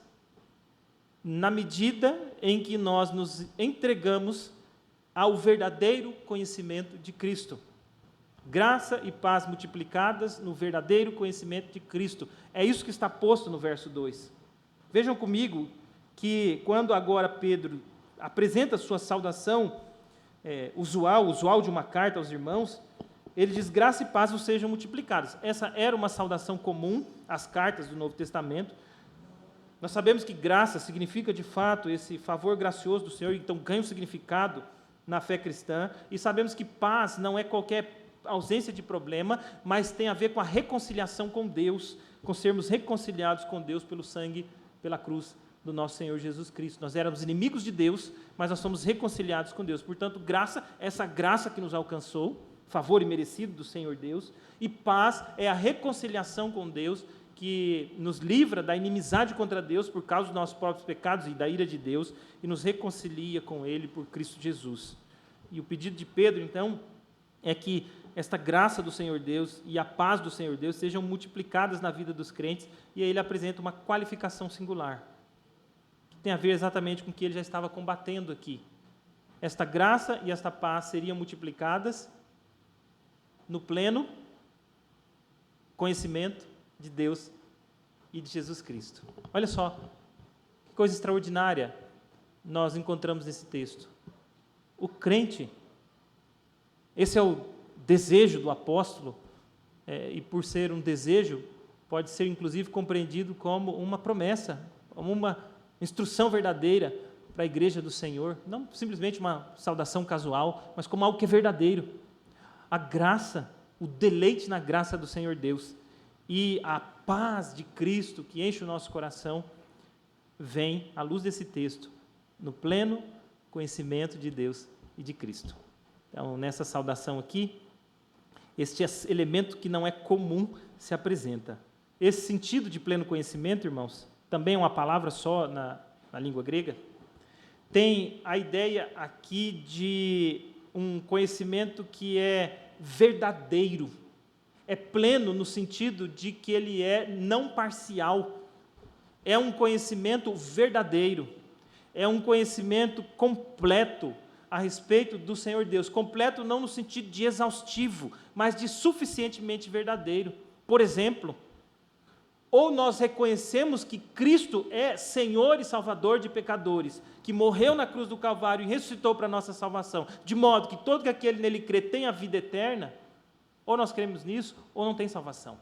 na medida em que nós nos entregamos ao verdadeiro conhecimento de Cristo. Graça e paz multiplicadas no verdadeiro conhecimento de Cristo. É isso que está posto no verso 2. Vejam comigo que quando agora Pedro apresenta sua saudação usual de uma carta aos irmãos, ele diz, graça e paz vos sejam multiplicadas. Essa era uma saudação comum às cartas do Novo Testamento. Nós sabemos que graça significa, de fato, esse favor gracioso do Senhor, então ganha um significado na fé cristã, e sabemos que paz não é qualquer ausência de problema, mas tem a ver com a reconciliação com Deus, com sermos reconciliados com Deus pelo sangue, pela cruz do nosso Senhor Jesus Cristo. Nós éramos inimigos de Deus, mas nós somos reconciliados com Deus. Portanto, graça, essa graça que nos alcançou, favor imerecido do Senhor Deus, e paz é a reconciliação com Deus, que nos livra da inimizade contra Deus por causa dos nossos próprios pecados e da ira de Deus, e nos reconcilia com Ele por Cristo Jesus. E o pedido de Pedro, então, é que esta graça do Senhor Deus e a paz do Senhor Deus sejam multiplicadas na vida dos crentes, e aí ele apresenta uma qualificação singular, que tem a ver exatamente com o que ele já estava combatendo aqui. Esta graça e esta paz seriam multiplicadas no pleno conhecimento de Deus e de Jesus Cristo. Olha só, que coisa extraordinária nós encontramos nesse texto. O crente, esse é o desejo do apóstolo, e por ser um desejo, pode ser inclusive compreendido como uma promessa, como uma instrução verdadeira para a igreja do Senhor, não simplesmente uma saudação casual, mas como algo que é verdadeiro. A graça, o deleite na graça do Senhor Deus e a paz de Cristo que enche o nosso coração, vem, à luz desse texto, no pleno conhecimento de Deus e de Cristo. Então, nessa saudação aqui, este elemento que não é comum se apresenta. Esse sentido de pleno conhecimento, irmãos, também é uma palavra só na língua grega, tem a ideia aqui de um conhecimento que é verdadeiro, é pleno no sentido de que ele é não parcial, é um conhecimento verdadeiro, é um conhecimento completo a respeito do Senhor Deus, completo não no sentido de exaustivo, mas de suficientemente verdadeiro. Por exemplo, Ou nós reconhecemos que Cristo é Senhor e Salvador de pecadores, que morreu na cruz do Calvário e ressuscitou para a nossa salvação, de modo que todo aquele nele crê tem a vida eterna, ou nós cremos nisso, ou não tem salvação.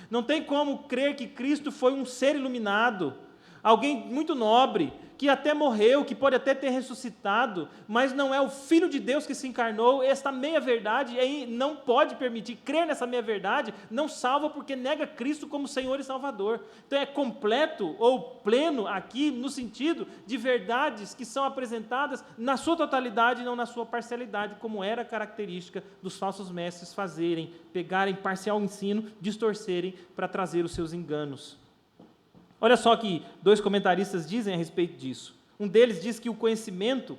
Não tem como crer que Cristo foi um ser iluminado, alguém muito nobre, que até morreu, que pode até ter ressuscitado, mas não é o Filho de Deus que se encarnou. Esta meia-verdade não pode permitir. Crer nessa meia-verdade não salva porque nega Cristo como Senhor e Salvador. Então é completo ou pleno aqui no sentido de verdades que são apresentadas na sua totalidade e não na sua parcialidade, como era característica dos falsos mestres fazerem, pegarem parcial ensino, distorcerem para trazer os seus enganos. Olha só que 2 comentaristas dizem a respeito disso. Um deles diz que o conhecimento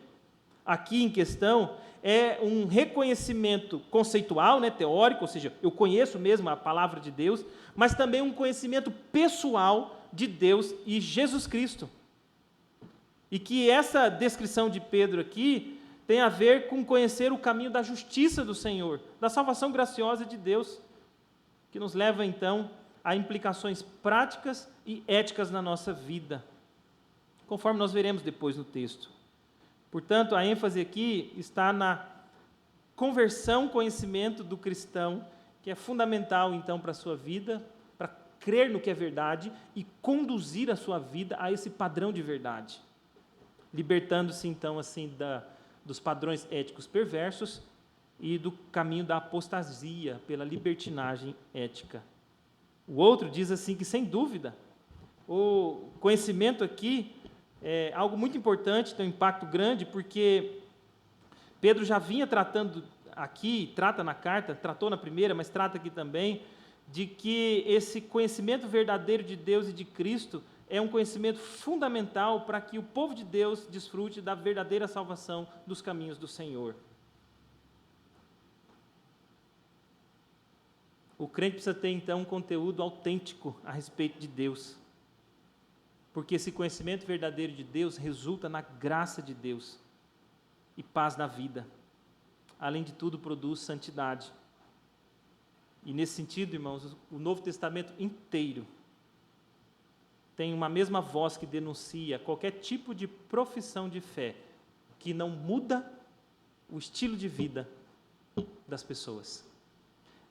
aqui em questão é um reconhecimento conceitual, teórico, ou seja, eu conheço mesmo a palavra de Deus, mas também um conhecimento pessoal de Deus e Jesus Cristo. E que essa descrição de Pedro aqui tem a ver com conhecer o caminho da justiça do Senhor, da salvação graciosa de Deus, que nos leva então a implicações práticas e éticas na nossa vida, conforme nós veremos depois no texto. Portanto, a ênfase aqui está na conversão, conhecimento do cristão, que é fundamental então para a sua vida, para crer no que é verdade e conduzir a sua vida a esse padrão de verdade, libertando-se então assim dos padrões éticos perversos e do caminho da apostasia pela libertinagem ética. O outro diz assim que, sem dúvida, o conhecimento aqui é algo muito importante, tem um impacto grande, porque Pedro já vinha tratando aqui, trata na carta, tratou na primeira, mas trata aqui também, de que esse conhecimento verdadeiro de Deus e de Cristo é um conhecimento fundamental para que o povo de Deus desfrute da verdadeira salvação dos caminhos do Senhor. O crente precisa ter, então, um conteúdo autêntico a respeito de Deus, porque esse conhecimento verdadeiro de Deus resulta na graça de Deus e paz na vida. Além de tudo, produz santidade. E, nesse sentido, irmãos, o Novo Testamento inteiro tem uma mesma voz que denuncia qualquer tipo de profissão de fé que não muda o estilo de vida das pessoas.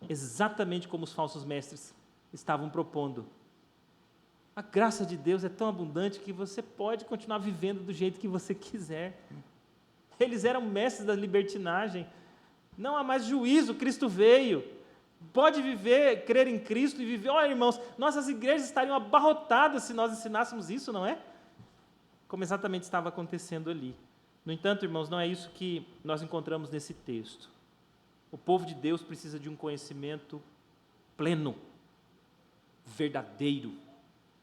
Exatamente como os falsos mestres estavam propondo. A graça de Deus é tão abundante que você pode continuar vivendo do jeito que você quiser. Eles eram mestres da libertinagem. Não há mais juízo, Cristo veio. Pode viver, crer em Cristo e viver. Olha, irmãos, nossas igrejas estariam abarrotadas se nós ensinássemos isso, não é? Como exatamente estava acontecendo ali. No entanto, irmãos, não é isso que nós encontramos nesse texto. O povo de Deus precisa de um conhecimento pleno, verdadeiro,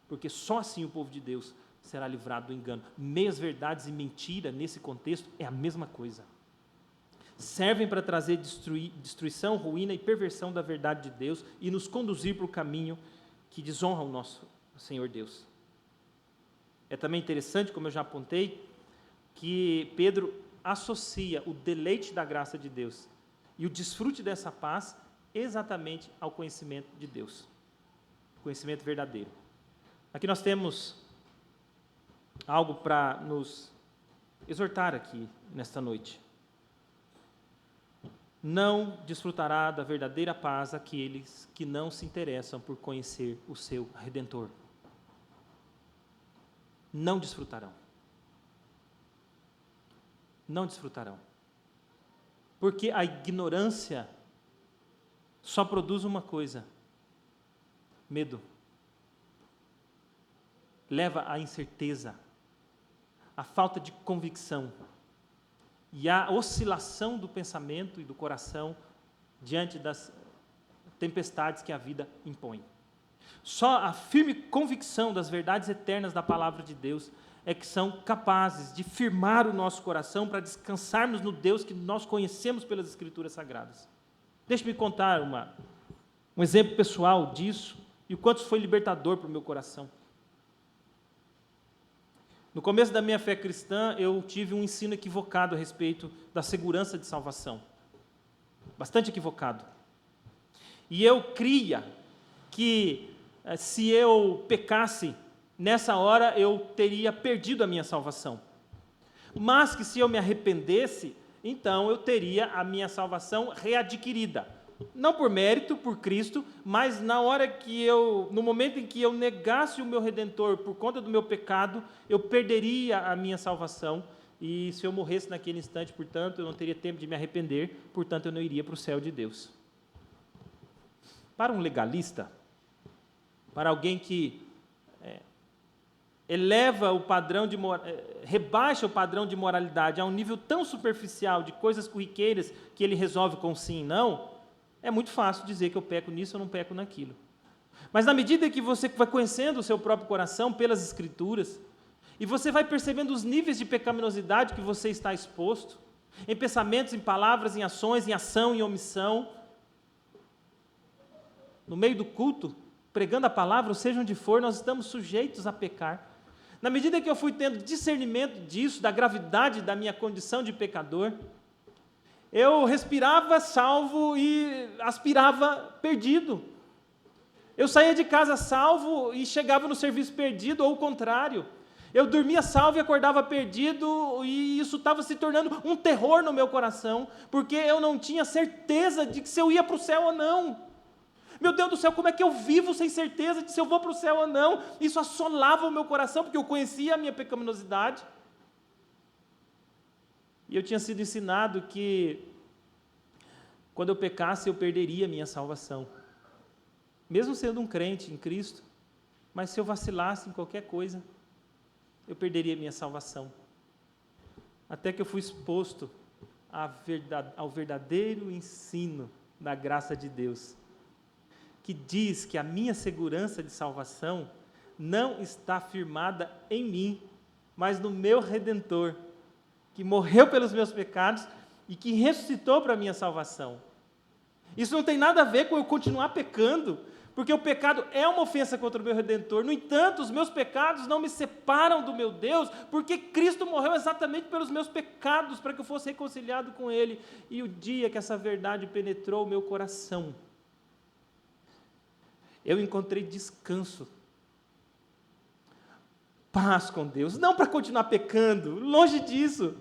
porque só assim o povo de Deus será livrado do engano. Meias verdades e mentira, nesse contexto, é a mesma coisa. Servem para trazer destruição, ruína e perversão da verdade de Deus e nos conduzir para o caminho que desonra o nosso Senhor Deus. É também interessante, como eu já apontei, que Pedro associa o deleite da graça de Deus e o desfrute dessa paz exatamente ao conhecimento de Deus, conhecimento verdadeiro. Aqui nós temos algo para nos exortar aqui nesta noite. Não desfrutará da verdadeira paz aqueles que não se interessam por conhecer o seu Redentor. Não desfrutarão. Não desfrutarão. Porque a ignorância só produz uma coisa: medo. Leva à incerteza, à falta de convicção e à oscilação do pensamento e do coração diante das tempestades que a vida impõe. Só a firme convicção das verdades eternas da palavra de Deus é que são capazes de firmar o nosso coração para descansarmos no Deus que nós conhecemos pelas Escrituras Sagradas. Deixe-me contar um exemplo pessoal disso e o quanto isso foi libertador para o meu coração. No começo da minha fé cristã, eu tive um ensino equivocado a respeito da segurança de salvação. Bastante equivocado. E eu cria que se eu pecasse, nessa hora eu teria perdido a minha salvação. Mas que se eu me arrependesse, então eu teria a minha salvação readquirida. Não por mérito, por Cristo, mas no momento em que eu negasse o meu Redentor por conta do meu pecado, eu perderia a minha salvação. E se eu morresse naquele instante, portanto, eu não teria tempo de me arrepender, portanto, eu não iria para o céu de Deus. Para um legalista, para alguém que rebaixa o padrão de moralidade a um nível tão superficial de coisas corriqueiras que ele resolve com sim e não, é muito fácil dizer que eu peco nisso ou não peco naquilo. Mas na medida que você vai conhecendo o seu próprio coração pelas Escrituras, e você vai percebendo os níveis de pecaminosidade que você está exposto, em pensamentos, em palavras, em ações, em ação, em omissão, no meio do culto, pregando a palavra, ou seja onde for, nós estamos sujeitos a pecar. Na medida que eu fui tendo discernimento disso, da gravidade da minha condição de pecador, eu respirava salvo e aspirava perdido. Eu saía de casa salvo e chegava no serviço perdido, ou o contrário. Eu dormia salvo e acordava perdido, e isso estava se tornando um terror no meu coração, porque eu não tinha certeza de que se eu ia para o céu ou não. Meu Deus do céu, como é que eu vivo sem certeza de se eu vou para o céu ou não? Isso assolava o meu coração, porque eu conhecia a minha pecaminosidade. E eu tinha sido ensinado que, quando eu pecasse, eu perderia a minha salvação. Mesmo sendo um crente em Cristo, mas se eu vacilasse em qualquer coisa, eu perderia a minha salvação. Até que eu fui exposto ao verdadeiro ensino da graça de Deus, que diz que a minha segurança de salvação não está firmada em mim, mas no meu Redentor, que morreu pelos meus pecados e que ressuscitou para a minha salvação. Isso não tem nada a ver com eu continuar pecando, porque o pecado é uma ofensa contra o meu Redentor. No entanto, os meus pecados não me separam do meu Deus, porque Cristo morreu exatamente pelos meus pecados, para que eu fosse reconciliado com Ele. E o dia que essa verdade penetrou o meu coração, eu encontrei descanso, paz com Deus, não para continuar pecando, longe disso,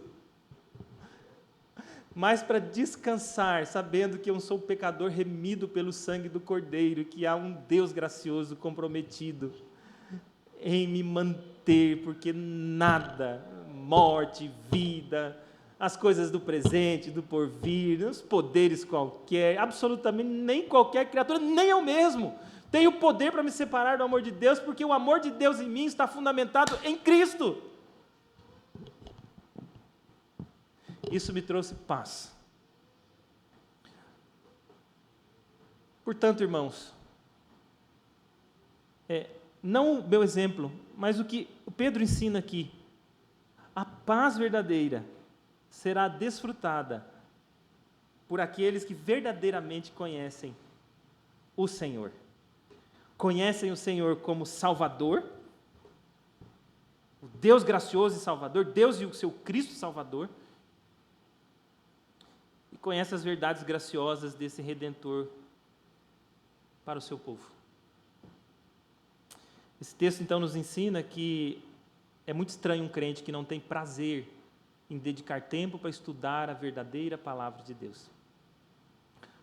mas para descansar, sabendo que eu sou pecador remido pelo sangue do Cordeiro, que há um Deus gracioso comprometido em me manter, porque nada, morte, vida, as coisas do presente, do porvir, os poderes qualquer, absolutamente nem qualquer criatura, nem eu mesmo, tenho poder para me separar do amor de Deus, porque o amor de Deus em mim está fundamentado em Cristo. Isso me trouxe paz. Portanto, irmãos, não o meu exemplo, mas o que o Pedro ensina aqui, a paz verdadeira será desfrutada por aqueles que verdadeiramente conhecem o Senhor. Conhecem o Senhor como Salvador, o Deus gracioso e Salvador, Deus e o seu Cristo Salvador, e conhecem as verdades graciosas desse Redentor para o seu povo. Esse texto, então, nos ensina que é muito estranho um crente que não tem prazer em dedicar tempo para estudar a verdadeira palavra de Deus.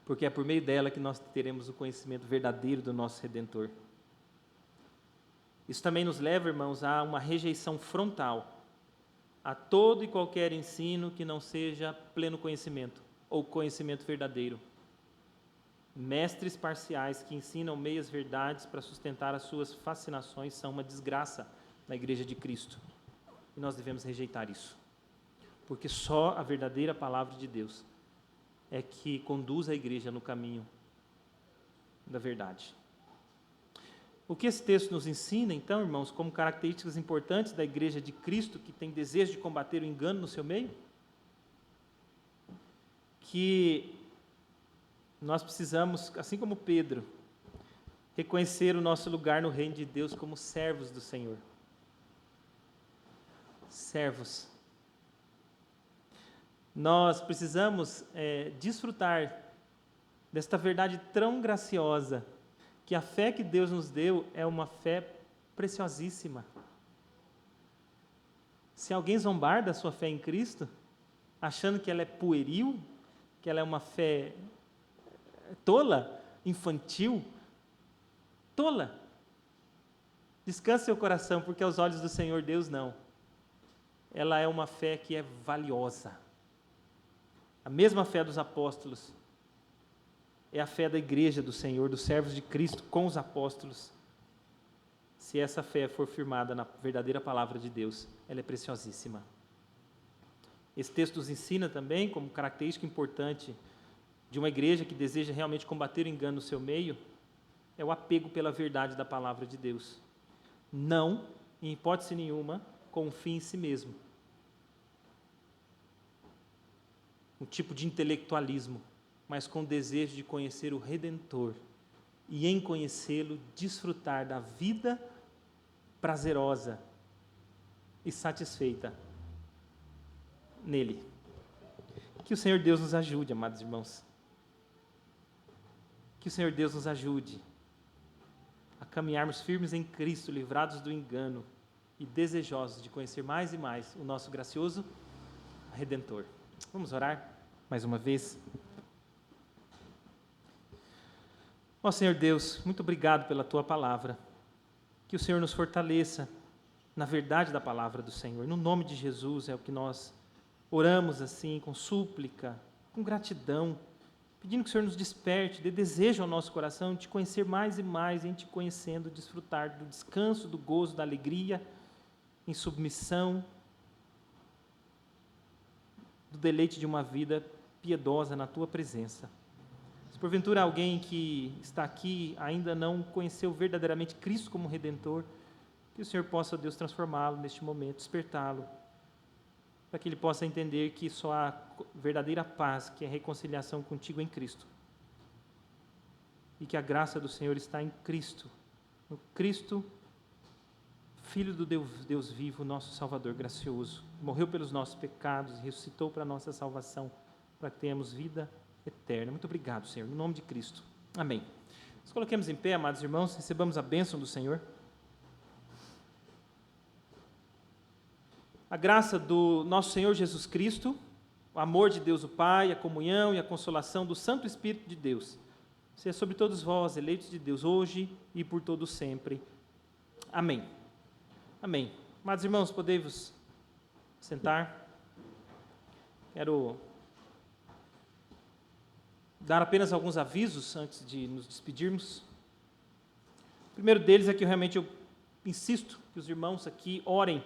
Porque é por meio dela que nós teremos o conhecimento verdadeiro do nosso Redentor. Isso também nos leva, irmãos, a uma rejeição frontal a todo e qualquer ensino que não seja pleno conhecimento ou conhecimento verdadeiro. Mestres parciais que ensinam meias verdades para sustentar as suas fascinações são uma desgraça na Igreja de Cristo. E nós devemos rejeitar isso. Porque só a verdadeira palavra de Deus é que conduz a igreja no caminho da verdade. O que esse texto nos ensina, então, irmãos, como características importantes da igreja de Cristo, que tem desejo de combater o engano no seu meio? Que nós precisamos, assim como Pedro, reconhecer o nosso lugar no reino de Deus como servos do Senhor. Servos. Nós precisamos desfrutar desta verdade tão graciosa, que a fé que Deus nos deu é uma fé preciosíssima. Se alguém zombar da sua fé em Cristo, achando que ela é pueril, que ela é uma fé tola, infantil, tola, descanse seu coração, porque aos olhos do Senhor Deus não. Ela é uma fé que é valiosa. A mesma fé dos apóstolos é a fé da igreja do Senhor, dos servos de Cristo com os apóstolos. Se essa fé for firmada na verdadeira palavra de Deus, ela é preciosíssima. Esse texto nos ensina também, como característica importante de uma igreja que deseja realmente combater o engano no seu meio, é o apego pela verdade da palavra de Deus. Não, em hipótese nenhuma, com um fim em si mesmo. Um tipo de intelectualismo, mas com o desejo de conhecer o Redentor e, em conhecê-lo, desfrutar da vida prazerosa e satisfeita nele. Que o Senhor Deus nos ajude, amados irmãos. Que o Senhor Deus nos ajude a caminharmos firmes em Cristo, livrados do engano e desejosos de conhecer mais e mais o nosso gracioso Redentor. Vamos orar mais uma vez. Ó Senhor Deus, muito obrigado pela Tua palavra. Que o Senhor nos fortaleça na verdade da palavra do Senhor. No nome de Jesus é o que nós oramos assim, com súplica, com gratidão, pedindo que o Senhor nos desperte, dê desejo ao nosso coração de Te conhecer mais e mais, em Te conhecendo, desfrutar do descanso, do gozo, da alegria, em submissão, do deleite de uma vida piedosa na Tua presença. Se porventura alguém que está aqui ainda não conheceu verdadeiramente Cristo como Redentor, que o Senhor possa, Deus, transformá-lo neste momento, despertá-lo, para que ele possa entender que só há verdadeira paz, que é a reconciliação contigo em Cristo. E que a graça do Senhor está em Cristo, no Cristo, Filho do Deus vivo, nosso Salvador gracioso, morreu pelos nossos pecados e ressuscitou para a nossa salvação, para que tenhamos vida eterna. Muito obrigado, Senhor, no nome de Cristo. Amém. Nos coloquemos em pé, amados irmãos, recebamos a bênção do Senhor. A graça do nosso Senhor Jesus Cristo, o amor de Deus o Pai, a comunhão e a consolação do Santo Espírito de Deus, seja sobre todos vós, eleitos de Deus, hoje e por todo sempre. Amém. Amém. Amados irmãos, podei-vos sentar. Quero dar apenas alguns avisos antes de nos despedirmos. O primeiro deles é que realmente eu insisto que os irmãos aqui orem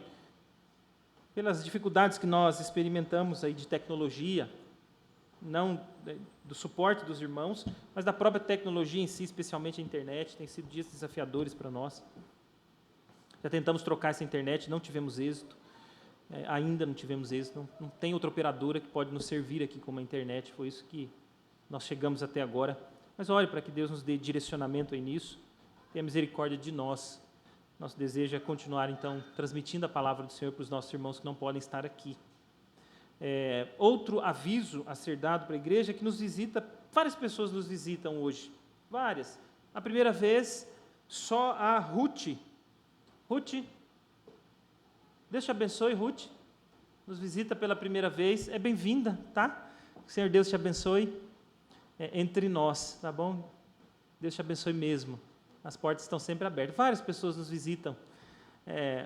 pelas dificuldades que nós experimentamos aí de tecnologia, não do suporte dos irmãos, mas da própria tecnologia em si, especialmente a internet. Tem sido dias desafiadores para nós. Já tentamos trocar essa internet, não tivemos êxito, ainda não tivemos êxito, não tem outra operadora que pode nos servir aqui como a internet, foi isso que nós chegamos até agora. Mas ore para que Deus nos dê direcionamento aí nisso, tenha misericórdia de nós. Nosso desejo é continuar, então, transmitindo a palavra do Senhor para os nossos irmãos que não podem estar aqui. Outro aviso a ser dado para a igreja é que nos visita, várias pessoas nos visitam hoje, várias. A primeira vez, só a Ruth. Ruth, Deus te abençoe, Ruth, nos visita pela primeira vez, é bem-vinda, tá? Que o Senhor Deus te abençoe entre nós, tá bom? Deus te abençoe mesmo, as portas estão sempre abertas, várias pessoas nos visitam,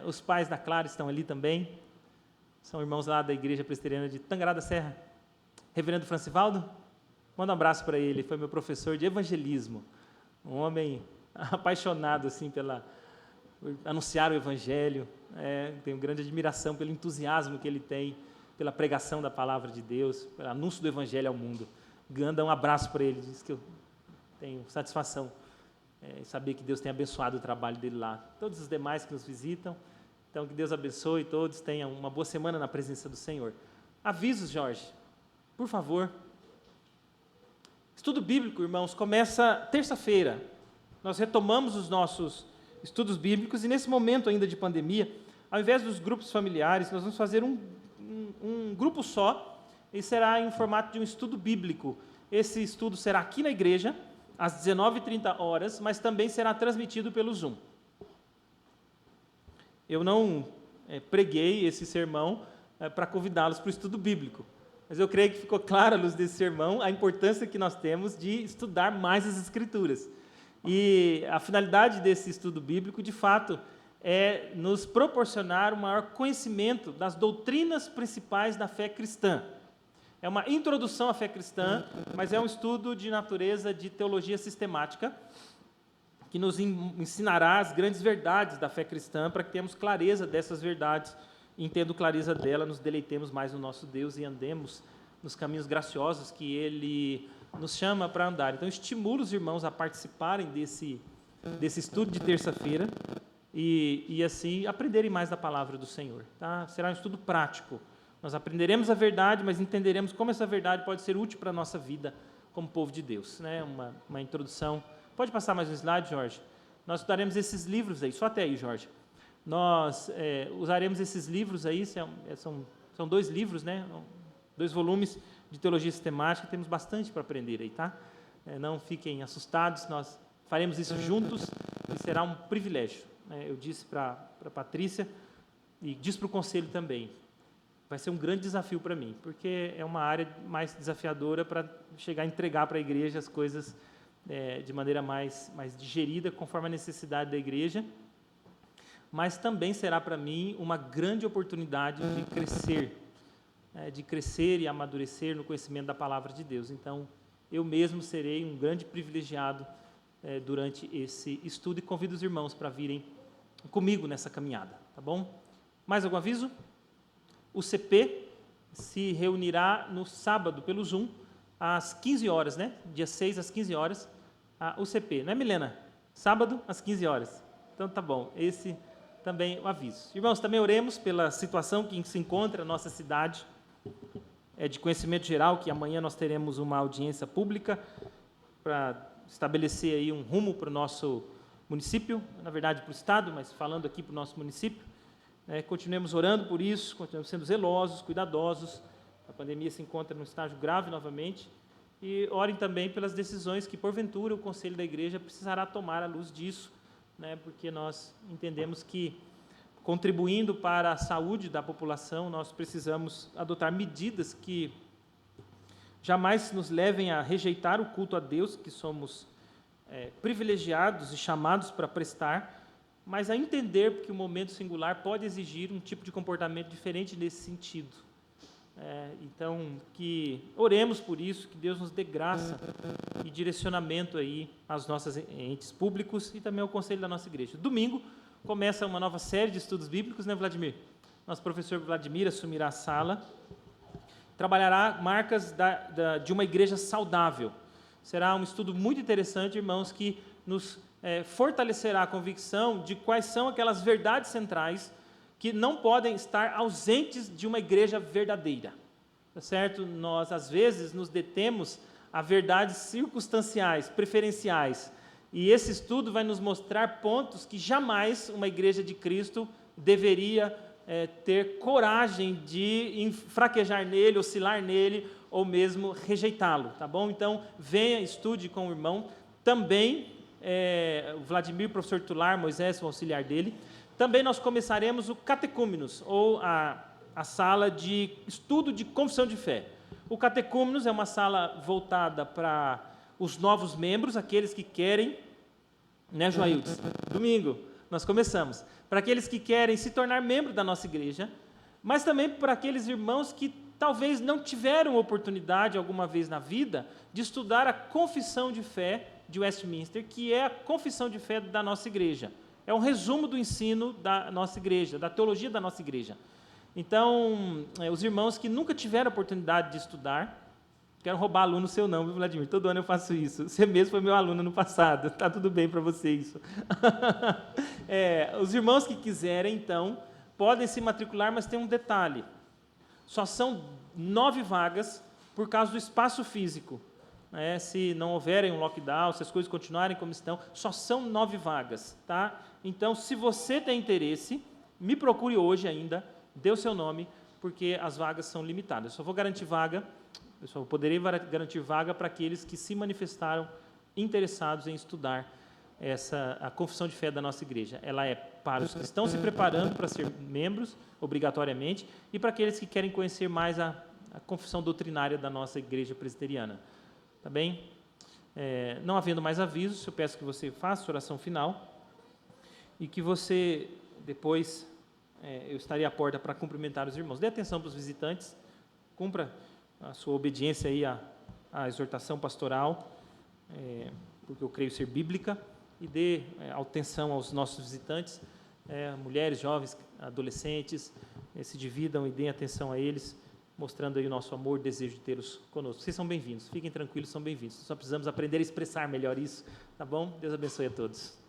os pais da Clara estão ali também, são irmãos lá da Igreja Presbiteriana de Tangará da Serra. Reverendo Francivaldo, manda um abraço para ele, foi meu professor de evangelismo, um homem apaixonado assim por anunciar o Evangelho, tenho grande admiração pelo entusiasmo que ele tem, pela pregação da palavra de Deus, pelo anúncio do Evangelho ao mundo. Ganda, um abraço para ele, diz que eu tenho satisfação em saber que Deus tem abençoado o trabalho dele lá. Todos os demais que nos visitam, então que Deus abençoe todos, tenham uma boa semana na presença do Senhor. Avisos, Jorge, por favor. Estudo bíblico, irmãos, começa terça-feira. Nós retomamos os nossos estudos bíblicos, e nesse momento ainda de pandemia, ao invés dos grupos familiares, nós vamos fazer um grupo só, e será em formato de um estudo bíblico. Esse estudo será aqui na igreja, às 19h30, mas também será transmitido pelo Zoom. Eu não preguei esse sermão para convidá-los para o estudo bíblico, mas eu creio que ficou clara à luz desse sermão a importância que nós temos de estudar mais as Escrituras. E a finalidade desse estudo bíblico, de fato, é nos proporcionar um maior conhecimento das doutrinas principais da fé cristã. É uma introdução à fé cristã, mas é um estudo de natureza de teologia sistemática, que nos ensinará as grandes verdades da fé cristã, para que tenhamos clareza dessas verdades, e tendo clareza dela, nos deleitemos mais no nosso Deus e andemos nos caminhos graciosos que Ele nos chama para andar. Então, estimulo os irmãos a participarem desse estudo de terça-feira e assim, aprenderem mais da palavra do Senhor. Tá? Será um estudo prático. Nós aprenderemos a verdade, mas entenderemos como essa verdade pode ser útil para a nossa vida como povo de Deus. Né? Uma introdução. Pode passar mais um slide, Jorge? Nós estudaremos esses livros aí, só até aí, Jorge. Nós usaremos esses livros aí, são 2 livros, né? 2 volumes de teologia sistemática, temos bastante para aprender aí, tá? Não fiquem assustados, nós faremos isso juntos e será um privilégio. Eu disse para a Patrícia e disse para o conselho também, vai ser um grande desafio para mim, porque é uma área mais desafiadora para chegar a entregar para a igreja as coisas de maneira mais digerida, conforme a necessidade da igreja, mas também será para mim uma grande oportunidade de crescer e amadurecer no conhecimento da palavra de Deus. Então, eu mesmo serei um grande privilegiado durante esse estudo e convido os irmãos para virem comigo nessa caminhada, tá bom? Mais algum aviso? O CP se reunirá no sábado pelo Zoom, às 15 horas, né? Dia 6 às 15 horas, a UCP, não é, Milena? Sábado às 15 horas. Então, tá bom, esse também o aviso. Irmãos, também oremos pela situação que se encontra a nossa cidade, de conhecimento geral, que amanhã nós teremos uma audiência pública para estabelecer aí um rumo para o nosso município, na verdade para o Estado, mas falando aqui para o nosso município. Continuemos orando por isso, continuemos sendo zelosos, cuidadosos. A pandemia se encontra num estágio grave novamente. E orem também pelas decisões que, porventura, o Conselho da Igreja precisará tomar à luz disso, né, porque nós entendemos que, contribuindo para a saúde da população, nós precisamos adotar medidas que jamais nos levem a rejeitar o culto a Deus, que somos privilegiados e chamados para prestar, mas a entender que o momento singular pode exigir um tipo de comportamento diferente nesse sentido. Então, que oremos por isso, que Deus nos dê graça e direcionamento aí aos nossos entes públicos e também ao conselho da nossa igreja. Domingo começa uma nova série de estudos bíblicos, né, Vladimir? Nosso professor Vladimir assumirá a sala, trabalhará marcas de uma igreja saudável. Será um estudo muito interessante, irmãos, que nos fortalecerá a convicção de quais são aquelas verdades centrais que não podem estar ausentes de uma igreja verdadeira, tá certo? Nós, às vezes, nos detemos a verdades circunstanciais, preferenciais, e esse estudo vai nos mostrar pontos que jamais uma igreja de Cristo deveria ter coragem de fraquejar nele, oscilar nele, ou mesmo rejeitá-lo, tá bom? Então, venha, estude com o irmão, também o Vladimir, professor titular, Moisés, o auxiliar dele. Também nós começaremos o catecúmenos, ou a sala de estudo de confissão de fé. O catecúmenos é uma sala voltada para os novos membros, aqueles que querem, né, Joaildes? Domingo, nós começamos. Para aqueles que querem se tornar membro da nossa igreja, mas também para aqueles irmãos que talvez não tiveram oportunidade alguma vez na vida de estudar a confissão de fé de Westminster, que é a confissão de fé da nossa igreja. É um resumo do ensino da nossa igreja, da teologia da nossa igreja. Então, os irmãos que nunca tiveram oportunidade de estudar, quero roubar aluno seu não, viu, Vladimir? Todo ano eu faço isso. Você mesmo foi meu aluno no passado, está tudo bem para você isso. Os irmãos que quiserem, então, podem se matricular, mas tem um detalhe. Só são 9 vagas por causa do espaço físico. Se não houverem um lockdown, se as coisas continuarem como estão, só são 9 vagas, tá? Então, se você tem interesse, me procure hoje ainda, dê o seu nome, porque as vagas são limitadas. Eu só poderei garantir vaga para aqueles que se manifestaram interessados em estudar a confissão de fé da nossa igreja. Ela é para os que estão se preparando para ser membros, obrigatoriamente, e para aqueles que querem conhecer mais a confissão doutrinária da nossa igreja presbiteriana. Tá bem? Não havendo mais avisos, eu peço que você faça a oração final e que você, depois, eu estarei à porta para cumprimentar os irmãos. Dê atenção para os visitantes, cumpra a sua obediência aí à exortação pastoral, porque eu creio ser bíblica, e dê atenção aos nossos visitantes, mulheres, jovens, adolescentes, se dividam e deem atenção a eles, mostrando aí o nosso amor e desejo de tê-los conosco. Vocês são bem-vindos, fiquem tranquilos, são bem-vindos. Só precisamos aprender a expressar melhor isso, tá bom? Deus abençoe a todos.